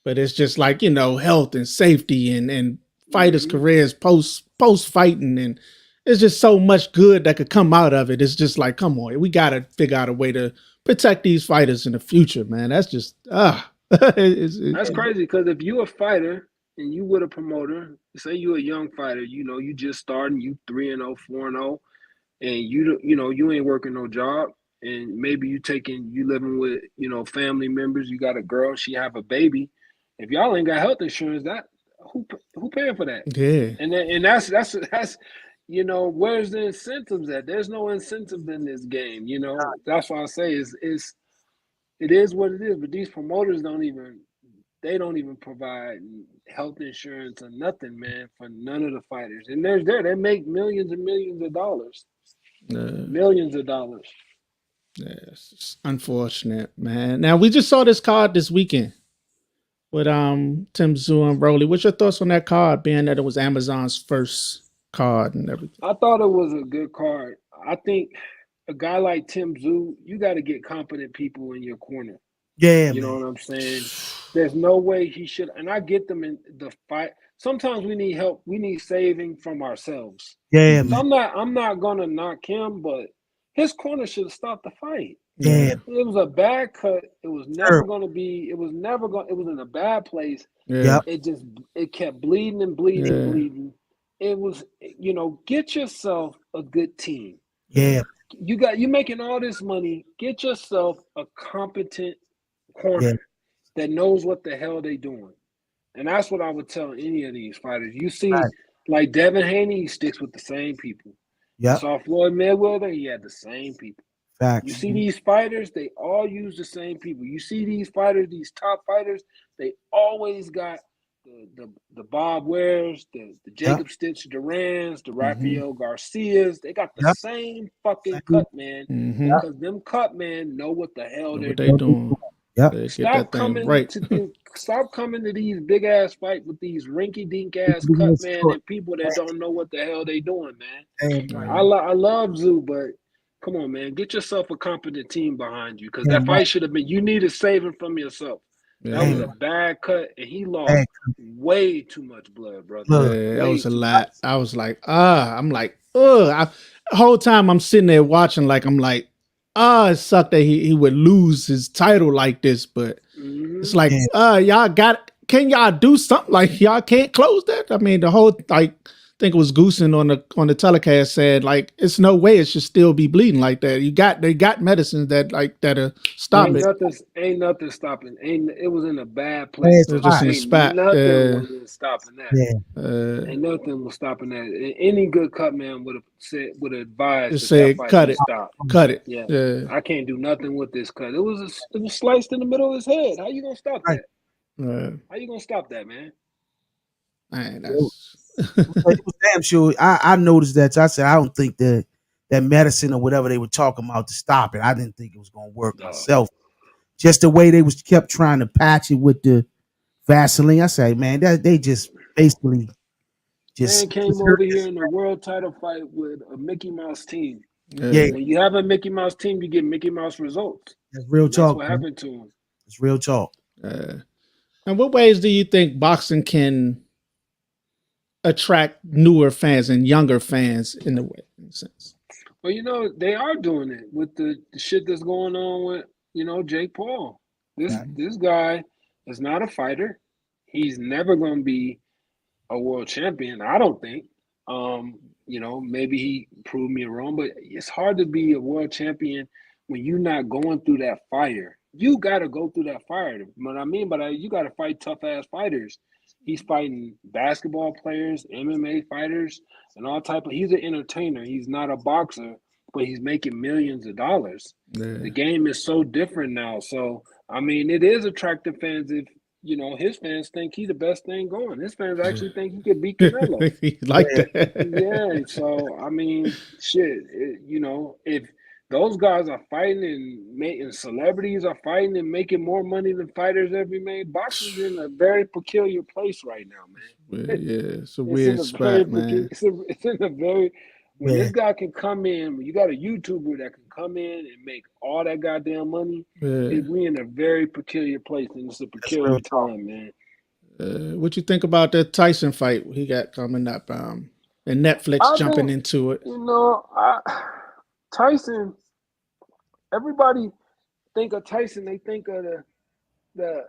But it's just like, health and safety and fighters' Hmm. careers post fighting, and it's just so much good that could come out of it. It's just like, come on, we gotta figure out a way to protect these fighters in the future, man. That's just That's crazy because if you a fighter and you with a promoter, say you a young fighter, you just starting, you 3-0, 4-0, and you ain't working no job, and maybe you living with family members, you got a girl, she have a baby. If y'all ain't got health insurance, that who paying for that? yeah. And that's where's the incentives at? There's no incentive in this game. That's why I say it is what it is. But these promoters don't even provide health insurance or nothing, man, for none of the fighters. And they make millions and millions of dollars, Uh, millions of dollars. yes, it's unfortunate, man. Now we just saw this card this weekend with Tim Zoo and Broly. What's your thoughts on that card, being that it was Amazon's first card and everything? I thought it was a good card. I think a guy like Tim Zoo, you got to get competent people in your corner. Yeah, You know man. what I'm saying? There's no way he should. And I get them in the fight. Sometimes we need help. We need saving from ourselves. Yeah, So man. I'm not gonna knock him, but his corner should have stopped the fight. Yeah, It was a bad cut. It was never terrible. going to be. It was never going. It was in a bad place. Yeah. Yep. It kept bleeding and bleeding and Yeah. bleeding. It was, get yourself a good team. Yeah. You making all this money. Get yourself a competent Yeah. corner that knows what the hell they doing. And that's what I would tell any of these fighters. You see, Right. like Devin Haney, he sticks with the same people. You Yep. saw Floyd Mayweather, he had the same people. You Facts. see these fighters, they all use the same people. You see these fighters, these top fighters, they always got the Bob Wares, the Yep. Jacob Stitch Durans, the Mm-hmm. Rafael Garcias. They got the Yep. same fucking Same. cut man Mm-hmm. Yep. because them cut men know what the hell they're What they doing. doing? Yep. They get Stop that thing coming right. stop coming to these big ass fights with these rinky dink ass cut man and people that don't know what the hell they doing, man. Damn right. I love Zoo, but come on, man, get yourself a competent team behind you because that Damn fight right. should have been. You needed saving from yourself. That was Yeah. a bad cut, and he lost Bad. way too much blood, brother. Look. Yeah, that Way was a too lot. much. I was like, I'm like, the whole time I'm sitting there watching, like, I'm like, it sucked that he would lose his title like this, but it's Mhm. like, Yeah. can y'all do something? Like, y'all can't close that? I mean, the whole, like, I think it was Goosen on the telecast said, like, it's no way it should still be bleeding like that. They got medicines that'll stop Ain't it. nothing stopping. It was in a bad Bad place, It was brother. just in the spot. spot. Nothing was stopping that. Yeah. Ain't nothing was stopping that. Any good cut man would have advised Just that said, fight cut be it, stopped. cut it. Yeah, Yeah. I can't do nothing with this cut. It was sliced in the middle of his head. How you gonna stop Right. that? How you gonna stop that, man? Man, It that's was damn sure. I noticed that. So I said I don't think that medicine or whatever they were talking about to stop it. I didn't think it was gonna work No. myself. Just the way they was kept trying to patch it with the Vaseline. I say, man, that they just basically Man just came over here in a world title fight with a Mickey Mouse team. yeah, When you have a Mickey Mouse team, you get Mickey Mouse results. that's real And that's talk. what Man. happened to him. It's real talk. And what ways do you think boxing can attract newer fans and younger fans in a sense? Well, they are doing it with the shit that's going on with, Jake Paul. This guy is not a fighter. He's never going to be a world champion, I don't think. Maybe he proved me wrong, but it's hard to be a world champion when you're not going through that fire. You got to go through that fire. What I mean by that, you got to fight tough ass fighters. He's fighting basketball players, MMA fighters, and all type of. He's an entertainer. He's not a boxer, but he's making millions of dollars. Yeah. The game is so different now. So I mean, it is attractive fans if his fans think he's the best thing going. His fans actually think he could beat Canelo. Like Yeah. that. Yeah, so I mean, shit. If those guys are fighting and making celebrities are fighting and making more money than fighters ever made, boxing's in a very peculiar place right now, man. Yeah, it's a It's in weird a spot, very man. it's in a very when Yeah. this guy can come in, when you got a YouTuber that can come in and make all that goddamn money, Yeah. we in a very peculiar place, and it's a peculiar real talk. time, man. What you think about that Tyson fight he got coming up? And Netflix I jumping think into it. Tyson. Everybody think of Tyson. They think of the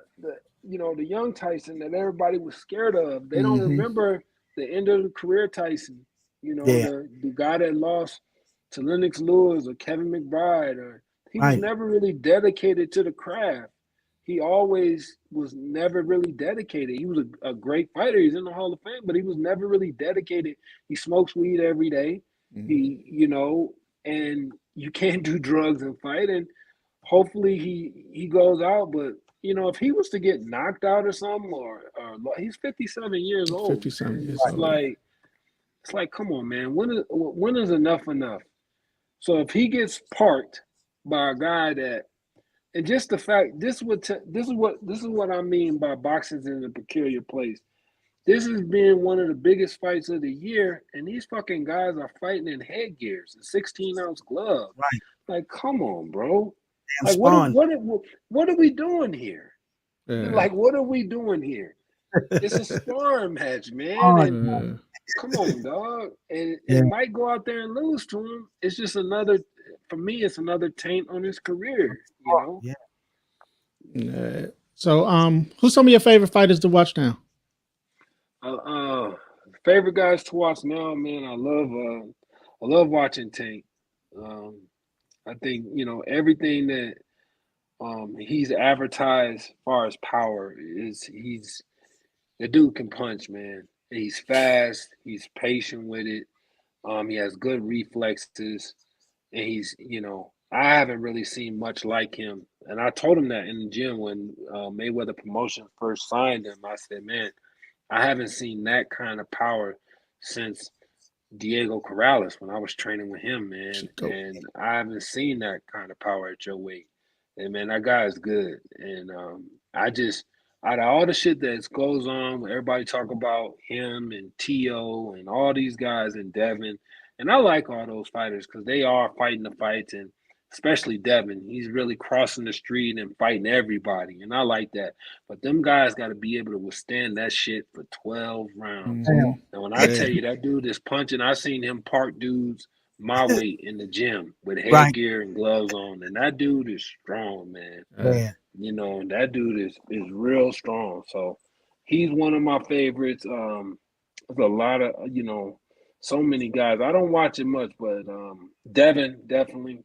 young Tyson that everybody was scared of. They don't Mhm. remember the end of the career Tyson. Yeah. The guy that lost to Lennox Lewis or Kevin McBride, or he was Right. never really dedicated to the craft. He always was never really dedicated. He was a great fighter. He's in the Hall of Fame, but he was never really dedicated. He smokes weed every day. Mhm. And you can't do drugs and fight. And hopefully he goes out. But if he was to get knocked out or something, or he's 57 years old, 57 man. years It's old. like, come on, man. When is enough enough? So if he gets parked by a guy that, and just the fact, this is what I mean by boxing's in a peculiar place. This has been one of the biggest fights of the year, and these fucking guys are fighting in headgears and 16-ounce gloves. Right. Like, come on, bro. Damn Like, spawn. what are we doing here? Yeah. Like, what are we doing here? It's a sparring match, man. Spawn. And come on, dog. And Yeah. Mike go out there and lose to him. It's just another for me, it's another taint on his career. You know. Yeah. So, who's some of your favorite fighters to watch now? Uh, uh, Favorite guys to watch now, man. I love watching Tank. Um, I think everything that he's advertised as far as power is the dude can punch, man. He's fast. He's patient with it. He has good reflexes, and I haven't really seen much like him. And I told him that in the gym when Mayweather Promotion first signed him. I said, man, I haven't seen that kind of power since Diego Corrales when I was training with him, man. Chico. And I haven't seen that kind of power at your weight. And man, that guy is good. And I just out of all the shit that goes on, when everybody talk about him and T.O. and all these guys and Devin, and I like all those fighters because they are fighting the fights, and especially Devin, he's really crossing the street and fighting everybody, and I like that. But them guys got to be able to withstand that shit for 12 rounds. Mhm. And when I tell you that dude is punching, I seen him park dudes my weight in the gym with Right. headgear and gloves on, and that dude is strong, man. Yeah. That dude is real strong. So he's one of my favorites. There's a lot of so many guys. I don't watch it much, but Devin definitely,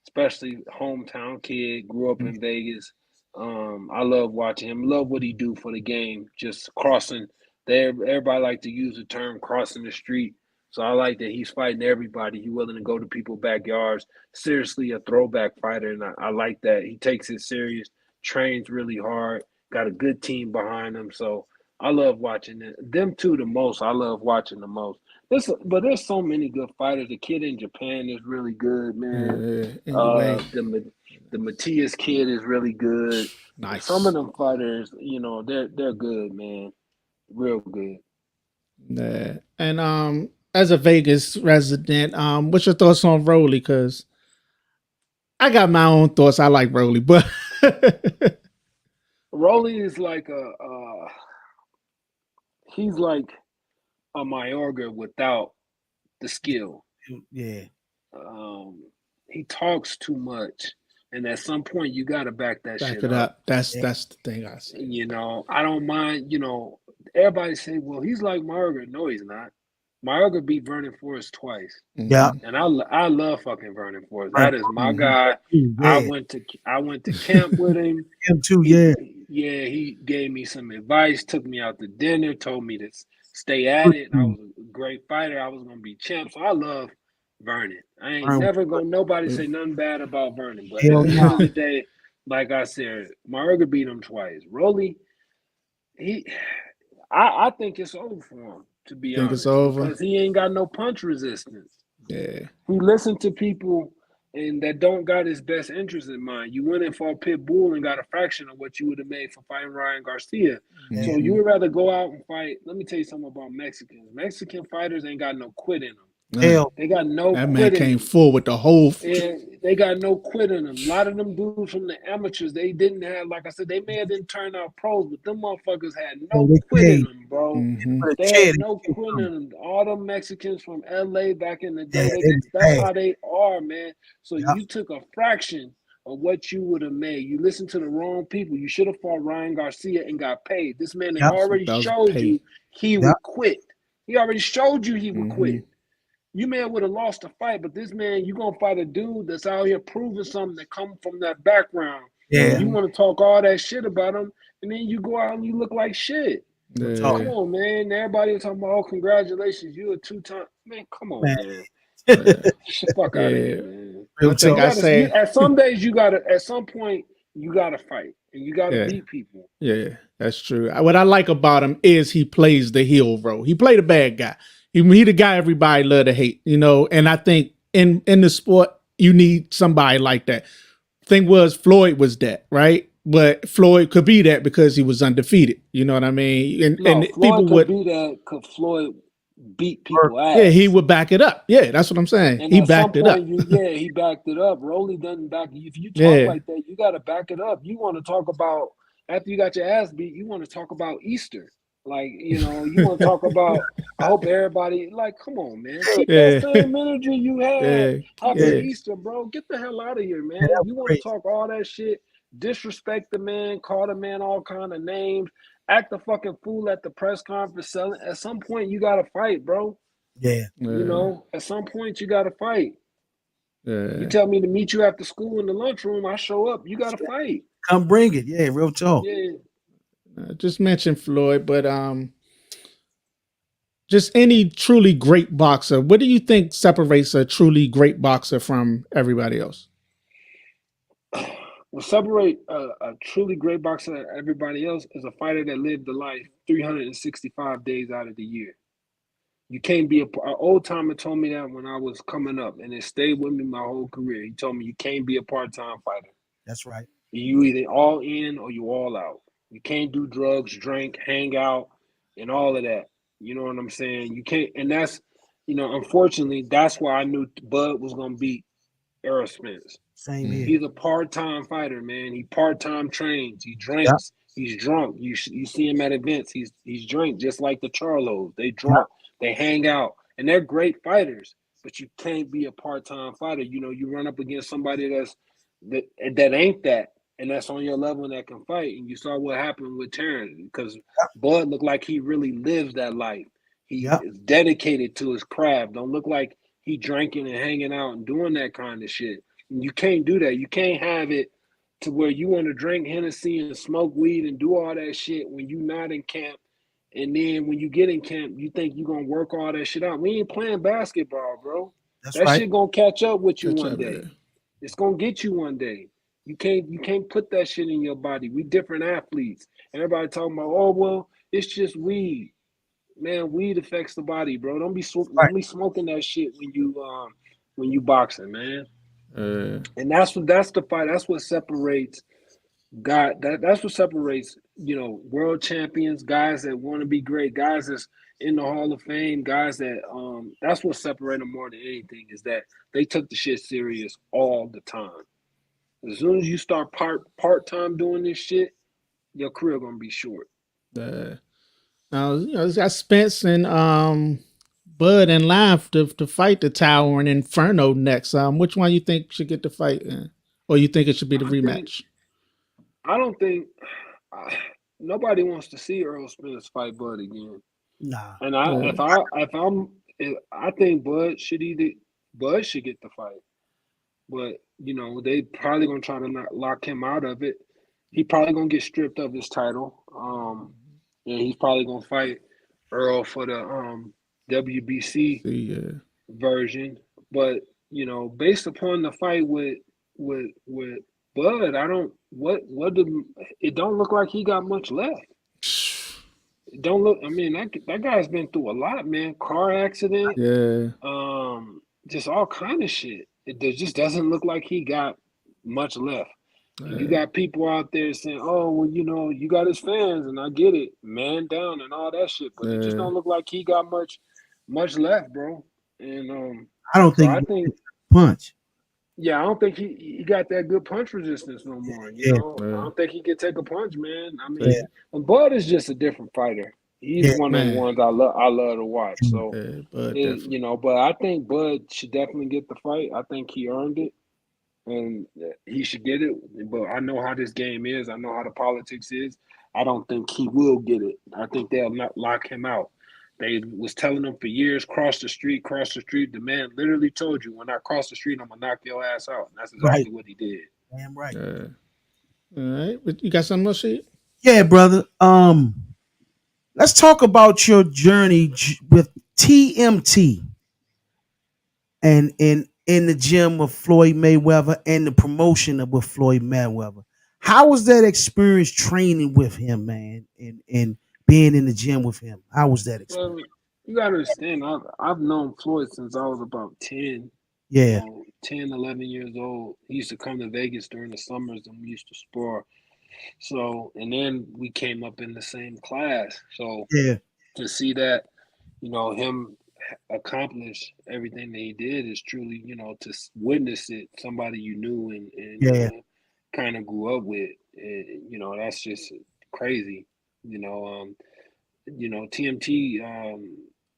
especially hometown kid, grew up in Vegas. I love watching him. Love what he do for the game. Just crossing there. Everybody like to use the term crossing the street. So I like that he's fighting everybody. He's willing to go to people's backyards. Seriously, a throwback fighter, and I like that. He takes it serious, trains really hard, got a good team behind him. So I love watching it. Them two the most. I love watching the most. But there's so many good fighters. The kid in Japan is really good, man. Anyway, The Matias kid is really good. nice. Some of them fighters, they're good, man. Real good. Yeah. And as a Vegas resident, what's your thoughts on Rolly? Because I got my own thoughts. I like Rolly, but Rolly is like he's like a Mayorga without the skill. Yeah. He talks too much, and at some point you got to back that back shit it up. up. That's the thing I say. I don't mind. Everybody say, "Well, he's like Mayorga." No, he's not. Mayorga beat Vernon Forrest twice, Yeah. and I love fucking Vernon Forrest. That is my Mhm. guy. Yeah. I went to camp with him. Him too. Yeah. He gave me some advice, took me out to dinner, told me to stay at it. I was a great fighter. I was gonna be champ. So I love Vernon. I ain't never gonna nobody say nothing bad about Vernon. But Hell at the no. end of the day, like I said, Mayorga beat him twice. Rolly, I think it's over for him, to be Think honest, it's over? because he ain't got no punch resistance. Yeah. He listened to people and that don't got his best interest in mind. You went in for a pit bull and got a fraction of what you would have made for fighting Ryan Garcia. So you would rather go out and fight. Let me tell you something about Mexicans. Mexican fighters ain't got no quit in them. Hell. They got no That quit man in came them. forward the whole. They got no quit in them. A lot of them dudes from the amateurs, they didn't have, like I said, they may have didn't turn out pros, but them motherfuckers had no quit in them, bro. Mhm. They had no quit in them. All them Mexicans from LA back in the day, that's how they are, man. So you took a fraction of what you would have made. You listened to the wrong people. You should have fought Ryan Garcia and got paid. This man had already showed you he would quit. He already showed you he would quit. You may would have lost the fight, but this man, you gonna fight a dude that's out here proving something that come from that background. Yeah. You want to talk all that shit about him, and then you go out and you look like shit. Yeah. Come on, man. Everybody talking about, oh, congratulations, you a 2-time. Man, come on, man. Get the fuck out of here, man. Real talk. I say at some days at some point, you gotta fight and you gotta beat people. Yeah, that's true. What I like about him is he plays the heel role. He played a bad guy. He the guy everybody love to hate, and I think in the sport, you need somebody like that. Thing was, Floyd was that, right? But Floyd could be that because he was undefeated. You know what I mean? And Floyd people could be that because Floyd beat people ass. Yeah, he would back it up. Yeah, that's what I'm saying. And he backed it up. He backed it up. Rolly doesn't back it. If you talk like that, you got to back it up. You want to talk about, after you got your ass beat, you want to talk about Easter. Like, you want to talk about I hope everybody, like, come on, man. Keep that Yeah, same energy you had yeah, after yeah. Easter, bro. Get the hell out of here, Yeah, man. that was You want to crazy. talk all that shit, disrespect the man, call the man all kind of names, act the fucking fool at the press conference, selling. At some point, you got to fight, bro. Yeah, You Yeah, know, at some point, you got to fight. You yeah. tell me to meet you after school in the lunchroom, I show up. You got to fight. come bring it. Yeah, real talk. Yeah. Just mentioned Floyd, but just any truly great boxer. What do you think separates a truly great boxer from everybody else? What separate a truly great boxer than everybody else is a fighter that lived the life 365 days out of the year. You can't be an old timer told me that when I was coming up, and it stayed with me my whole career. He told me you can't be a part-time fighter. That's right. You either all in or you all out. You can't do drugs, drink, hang out, and all of that. You know what I'm saying? You can't, and that's, unfortunately, that's why I knew Bud was gonna beat Errol Spence. Same here. He's a part-time fighter, man. He part-time trains. He Yeah, drinks. He's drunk. You see him at events. He's drunk just like the Charlos. They yeah, drunk. They hang out, and they're great fighters. But you can't be a part-time fighter. You run up against somebody that ain't that, and that's on your level and that can fight. And you saw what happened with Terrence because Bud looked like he really lives that life. He yeah. is dedicated to his craft. Don't look like he drinking and hanging out and doing that kind of shit. You can't do that. You can't have it to where you want to drink Hennessy and smoke weed and do all that shit when you not in camp. And then when you get in camp, you think you're gonna work all that shit out. We ain't playing basketball, bro. That's That right. shit gonna catch up with you Catch one up, day. yeah. It's gonna get you one day. You can't put that shit in your body. We different athletes. Everybody talking about, oh well, it's just weed. Man, weed affects the body, bro. Right. Don't be smoking that shit when you boxing, man. Uh, And that's the fight. That's what separates that's what separates, world champions, guys that want to be great, guys that's in the Hall of Fame, guys that that's what separates them more than anything is that they took the shit serious all the time. As soon as you start part time doing this shit, your career gonna be short. uh, Now, it's got Spence and Bud and Live to fight the Tower and Inferno next. Which one you think should get the fight in? Or you think it should be the I think rematch? I don't think I, nobody wants to see Earl Spence fight Bud again. Nah. And Uh, I think Bud should get the fight. But they probably gonna try to not lock him out of it. He probably gonna get stripped of his title. And he's probably gonna fight Earl for the WBC see, version. But based upon the fight with Bud, I don't what do it don't look like he got much left. It don't look. I mean that guy's been through a lot, man. Car accident, yeah, just all kind of shit. It just doesn't look like he got much left. And you uh, got people out there saying, "Oh, well, you got his fans, and I get it, man down and all that shit." But it just uh, don't look like he got much left, bro. And I don't so think I he think, can punch. yeah, I don't think he got that good punch resistance no more. Yeah, I don't think he can take a punch, man. I yeah, mean, and Bud is just a different fighter. He's yeah. one of the man, ones I love to watch. So Bud definitely. but I think Bud should definitely get the fight. I think he earned it, and he should get it. But I know how this game is. I know how the politics is. I don't think he will get it. I think they'll not lock him out. They was telling him for years, cross the street, cross the street. The man literally told you, when I cross the street, I'm gonna knock your ass out. And that's Right. exactly what he did. Damn right. All right, but you got something else, shit? Yeah, brother. Let's talk about your journey with TMT and in the gym with Floyd Mayweather and the promotion of with Floyd Mayweather. How was that experience training with him, man, and being in the gym with him? How was that experience? Well, you gotta understand, I've known Floyd since I was about 10, Yeah, 10, 11 years old. He used to come to Vegas during the summers and we used to spar. So, and then we came up in the same class. So yeah, to see that, him accomplish everything that he did is truly, to witness it, somebody you knew and yeah, kind of grew up with, that's just crazy. You know, TMT.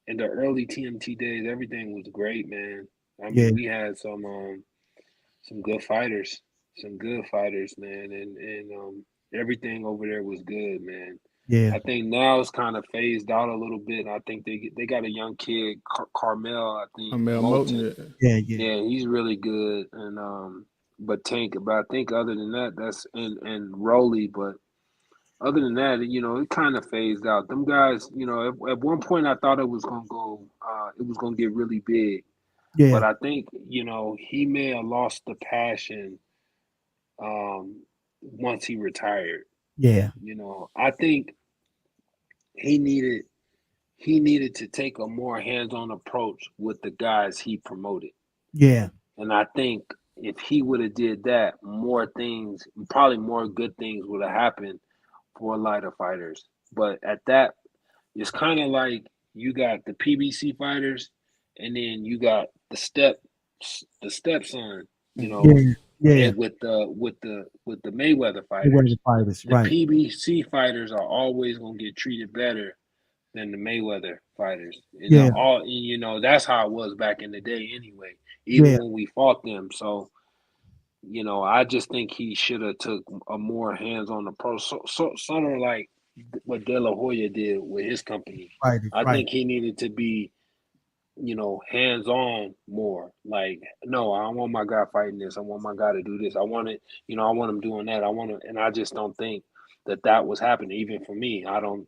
in the early TMT days, everything was great, man. I Yeah, mean, we had some good fighters, some good fighters, man, and everything over there was good, man. yeah, I think now it's kind of phased out a little bit. I think they got a young kid, Carmel. I think Mel Moten. Moulton. Yeah. yeah, yeah, Yeah, he's really good, and but Tank. But I think other than that, that's and Rolly. But other than that, it kind of phased out. Them guys, at one point I thought it was gonna get really big. yeah, But I think, he may have lost the passion once he retired. yeah, I think he needed he needed to take a more hands-on approach with the guys he promoted. yeah, And I think if he would have did that, more things, probably more good things would have happened for lighter fighters. But at that, it's kind of like you got the PBC fighters, and then you got the stepson, yeah, yeah. and with the Mayweather They were the fighters. fighters, The right? PBC fighters are always gonna get treated better than the Mayweather fighters. Yeah, That's how it was back in the day anyway, even yeah, when we fought them. So, I just think he should have took a more hands-on approach. So sort of like what De La Hoya did with his company. fighters, I right? think he needed to be, hands on more. Like, no, I don't want my guy fighting this. I want my guy to do this. I want it, I want him doing that. And I just don't think that was happening. Even for me, I don't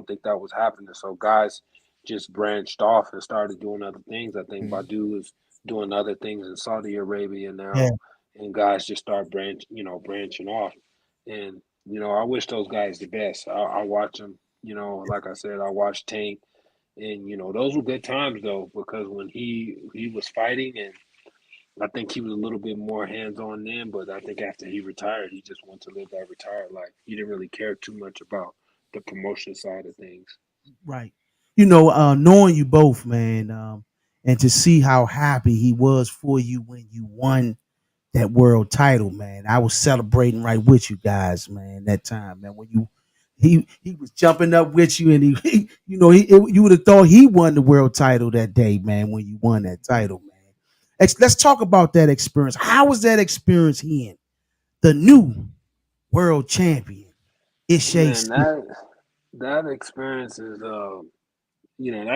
think that was happening. So guys just branched off and started doing other things. I think Mm. Badu is doing other things in Saudi Arabia Yeah, now, and guys just start branching off. And I wish those guys the best. I watch them. Like I said, I watch Tank, and those were good times though, because when he was fighting, and I think he was a little bit more hands on then. But I think after he retired, he just wanted to live that retired life. He didn't really care too much about the promotion side of things. right. Knowing you both, man, and to see how happy he was for you when you won that world title, man. I was celebrating right with you guys, man. That time, man, when he was jumping up with you, and you would have thought he won the world title that day, man. When you won that title, man. Let's talk about that experience. How was that experience hearing the new world champion, Ishe Man, Smith? that experience is that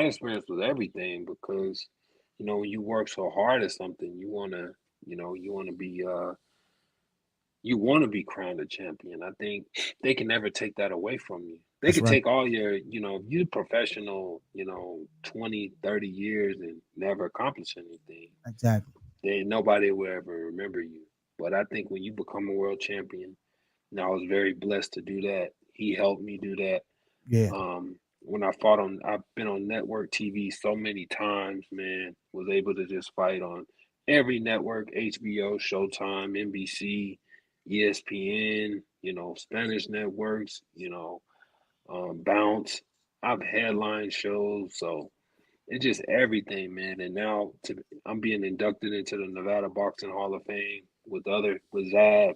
experience was everything, because when you work so hard at something, you want to be crowned a champion. I think they can never take that away from you. They That's could right. take all your, if you're professional, 20, 30 years and never accomplish anything, Exactly. then nobody will ever remember you. But I think when you become a world champion, and I was very blessed to do that. He helped me do that. Yeah. When I've been on network TV so many times, man, was able to just fight on every network: HBO, Showtime, NBC, ESPN, Spanish networks, Bounce. I've headline shows, so it's just everything, man. And now I'm being inducted into the Nevada Boxing Hall of Fame with Zab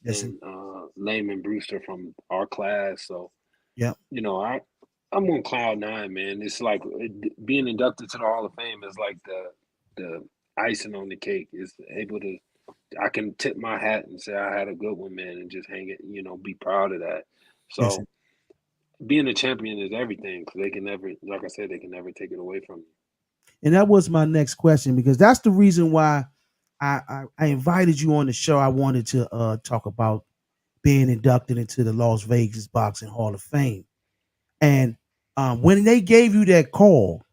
Yes. and Layman Brewster from our class. So Yep. you know, I I'm on cloud nine, man. It's like being inducted to the Hall of Fame is like the icing on the cake. Is able to I can tip my hat and say I had a good one, man, and just hang it. Be proud of that. Yes. So being a champion is everything, because they can never, like I said, they can never take it away from you. And that was my next question because that's the reason why I invited you on the show. I wanted to talk about being inducted into the Las Vegas Boxing Hall of Fame. And when they gave you that call,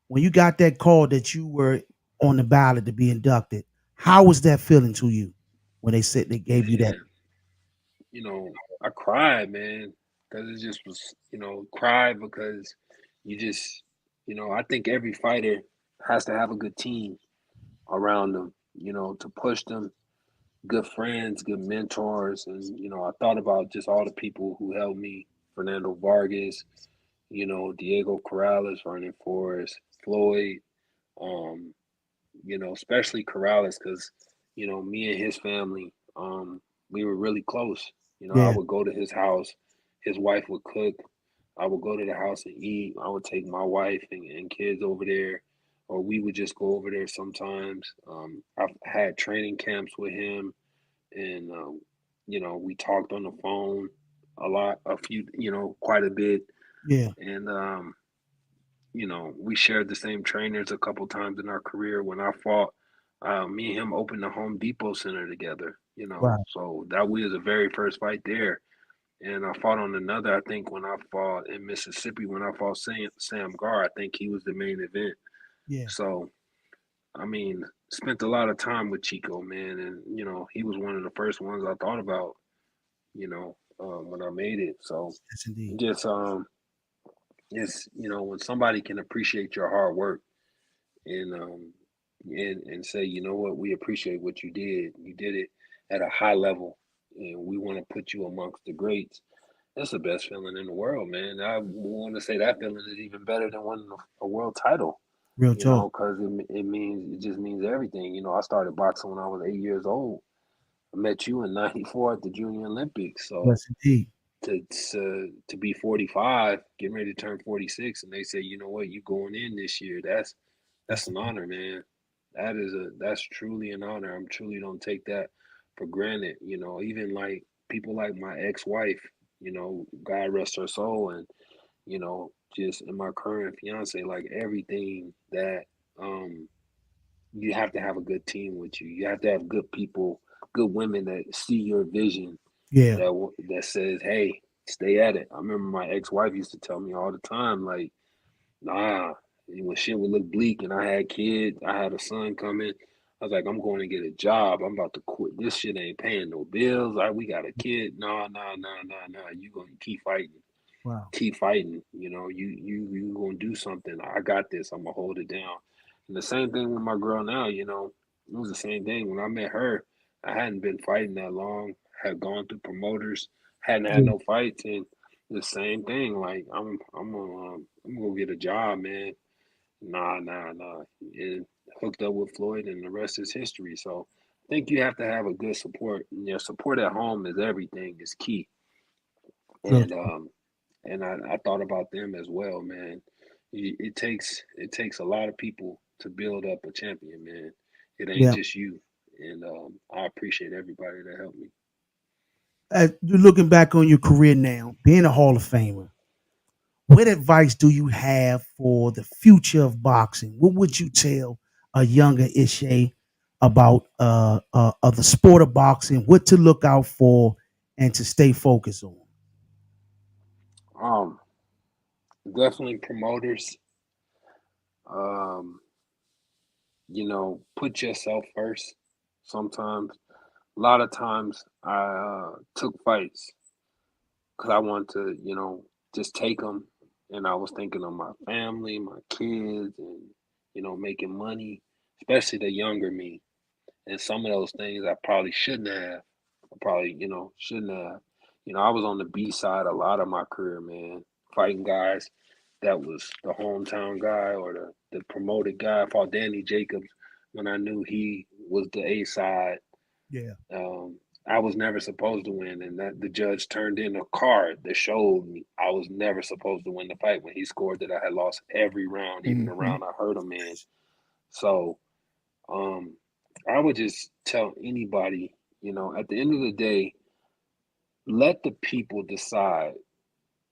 when you got that call that you were on the ballot to be inducted, how was that feeling to you when they said they gave you that? Man, I cried, man, because it just was, cried because you just, I think every fighter has to have a good team around them, to push them, good friends, good mentors. And, I thought about just all the people who helped me: Fernando Vargas, Diego Corrales running for us, Floyd, um, especially Corrales, because, me and his family, we were really close. I Yeah, would go to his house, his wife would cook. I would go to the house and eat. I would take my wife and kids over there, or we would just go over there sometimes. I've had training camps with him, and we talked on the phone a lot, a few, quite a bit, Yeah. and we shared the same trainers a couple times in our career. When I fought, me and him opened the Home Depot Center together. Wow. So that was the very first fight there. And I fought on another. I think when I fought in Mississippi, when I fought Sam Gar, I think he was the main event. Yeah. So I mean, spent a lot of time with Chico, man, and he was one of the first ones I thought about. When I made it. So Yes, indeed. just it's when somebody can appreciate your hard work and say, you know what, we appreciate what you did. You did it at a high level, and we want to put you amongst the greats. That's the best feeling in the world, man. I want to say that feeling is even better than winning a world title. Real talk. Because it just means everything. I started boxing when I was 8 years old. I met you in '94 at the Junior Olympics. So Yes, indeed. to be 45, getting ready to turn 46, and they say, you know what, you going in this year. That's Yes, an indeed. honor, man. That's truly an honor. I'm truly don't take that for granted. Even like people like my ex-wife, God rest her soul, and just in my current fiance, like everything that um you have to have a good team with you. You have to have good people, good women that see your vision, Yeah. that says, "Hey, stay at it." I remember my ex-wife used to tell me all the time, like, "Nah." When shit would look bleak and I had kids, I had a son coming. I was like, "I'm going to get a job. I'm about to quit. This shit ain't paying no bills. We got a kid. Nah, nah, nah, nah, nah. You gonna keep fighting." Wow. Keep fighting. You gonna do something. I got this. I'm gonna hold it down. And the same thing with my girl now. It was the same thing when I met her. I hadn't been fighting that long. Had gone through promoters. Hadn't had Yeah. no fights, and the same thing. Like I'm gonna get a job, man. Nah, nah, nah. And hooked up with Floyd, and the rest is history. So I think you have to have a good support. And your support at home is everything. Is key. Real And talk. I thought about them as well, man. It takes a lot of people to build up a champion, man. It ain't Yeah. just you, and I appreciate everybody that helped me. As you're looking back on your career now, being a Hall of Famer, what advice do you have for the future of boxing? What would you tell a younger Ishe about the sport of boxing? What to look out for and to stay focused on? Um, Definitely promoters. Um, put yourself first. Sometimes, a lot of times, I took fights because I wanted to, just take them, and I was thinking of my family, my kids, and making money, especially the younger me. And some of those things I probably shouldn't have. I probably, shouldn't have. I was on the B side a lot of my career, man, fighting guys that was the hometown guy or the promoted guy. I fought Danny Jacobs when I knew he was the A side. Yeah. um, I was never supposed to win, and that the judge turned in a card that showed me I was never supposed to win the fight when he scored that I had lost every round, even the Hmm. round I hurt him in. So um, I would just tell anybody, at the end of the day, let the people decide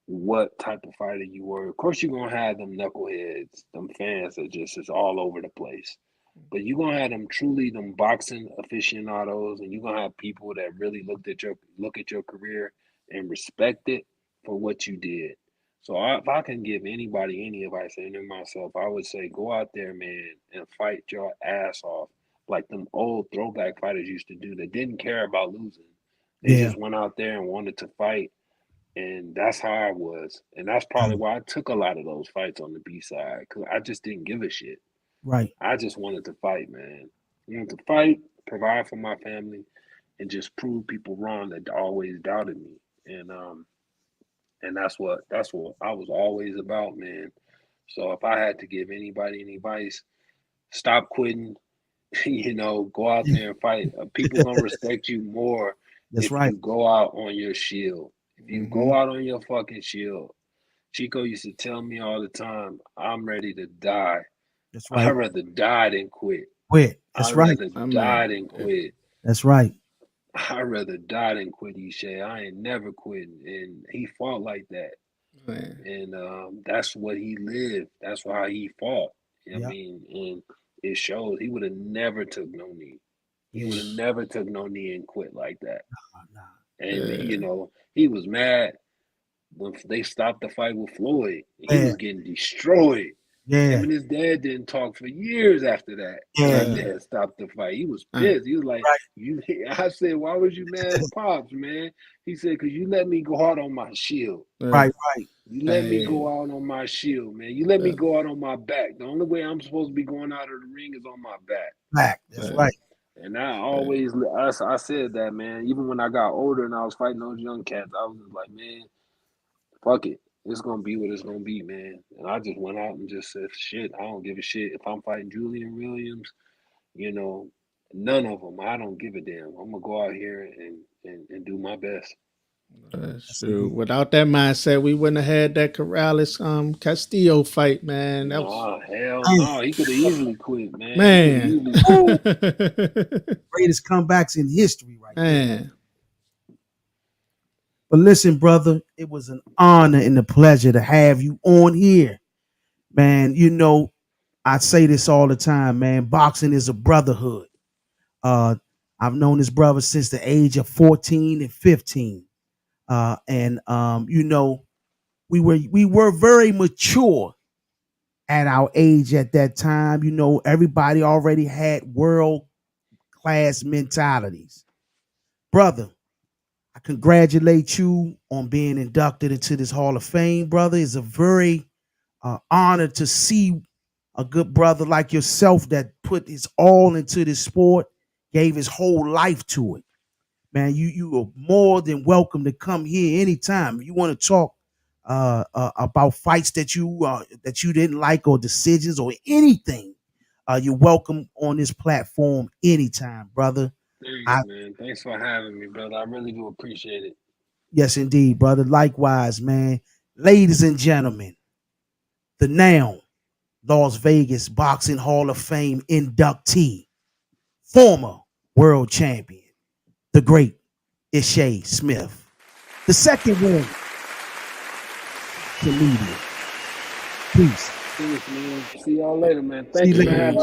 what type of fighter you were. Of course, you're gonna have them knuckleheads, them fans that just is all over the place. But you're gonna have them truly them boxing aficionados, and you're gonna have people that really look at your career and respect it for what you did. So if I can give anybody any advice, and myself, I would say go out there, man, and fight your ass off like them old throwback fighters used to do that didn't care about losing. They Yeah. just went out there and wanted to fight, and that's how I was. And that's probably Um, why I took a lot of those fights on the B side, because I just didn't give a shit. right. I just wanted to fight, man. I wanted to fight, provide for my family, and just prove people wrong that always doubted me. And that's what I was always about, man. So if I had to give anybody any advice, stop quitting. Go out there and fight. People gonna respect you more That's if right. you go out on your shield. If you go Hmm. out on your fucking shield, Chico used to tell me all the time, I'm ready to die. That's I'd right. rather die than quit. Quit. That's I'd right. rather I die mean, than quit. That's right. I'd rather die than quit, Ishe. I ain't never quitting. And he fought like that. man. And that's what he lived. That's why he fought. I Yeah. mean, and it shows he would have never took no knee. He would have Yeah. never took no knee and quit like that. Nah. And Yeah. he was mad when they stopped the fight with Floyd. He Yeah. was getting destroyed. Him Yeah. and his dad didn't talk for years after that. When Yeah. his Uh, dad stopped the fight, he was uh, pissed. He was like, Right. "You." I said, "Why was you mad at Pops, man?" He said, "Cause you let me go out on my shield. uh, Right. Right. You let me hey, go out on my shield, man. You let me uh, go out on my back. The only way I'm supposed to be going out of the ring is on my back." Back. That's uh, right. And I uh, always, I said that, man. Even when I got older and I was fighting those young cats, I was just like, man, fuck it. It's gonna be what it's gonna be, man. And I just went out and just said, shit, I don't give a shit. If I'm fighting Julian Williams, you know, none of them, I don't give a damn. I'm gonna go out here and do my best. Yes, shoot. indeed. Without that mindset, we wouldn't have had that Corrales Castillo fight, man. That was Nah, hell Man. no. He could have easily quit, man. He could have man. easily Woo! quit. Greatest comebacks in history, right there. Man. But listen, brother, it was an honor and a pleasure to have you on here, man. I say this all the time, man. Boxing is a brotherhood. Uh, I've known this brother since the age of 14 and 15. And we were very mature at our age at that time. Everybody already had world class mentalities. Brother, I congratulate you on being inducted into this Hall of Fame, brother. It's a very honor to see a good brother like yourself that put his all into this sport, gave his whole life to it. Man, you are more than welcome to come here anytime. If you want to talk about fights that you didn't like or decisions or anything, you're welcome on this platform anytime, brother. I Thanks, man. Thanks for having me, brother. I really do appreciate it. Yes, indeed, brother. Likewise, man. Ladies and gentlemen, the now Las Vegas Boxing Hall of Fame inductee, former world champion, the great Ishe Smith. The second one, comedian. Peace. Peace, man. See y'all later, man. See Thank you you for later. having Peace. me.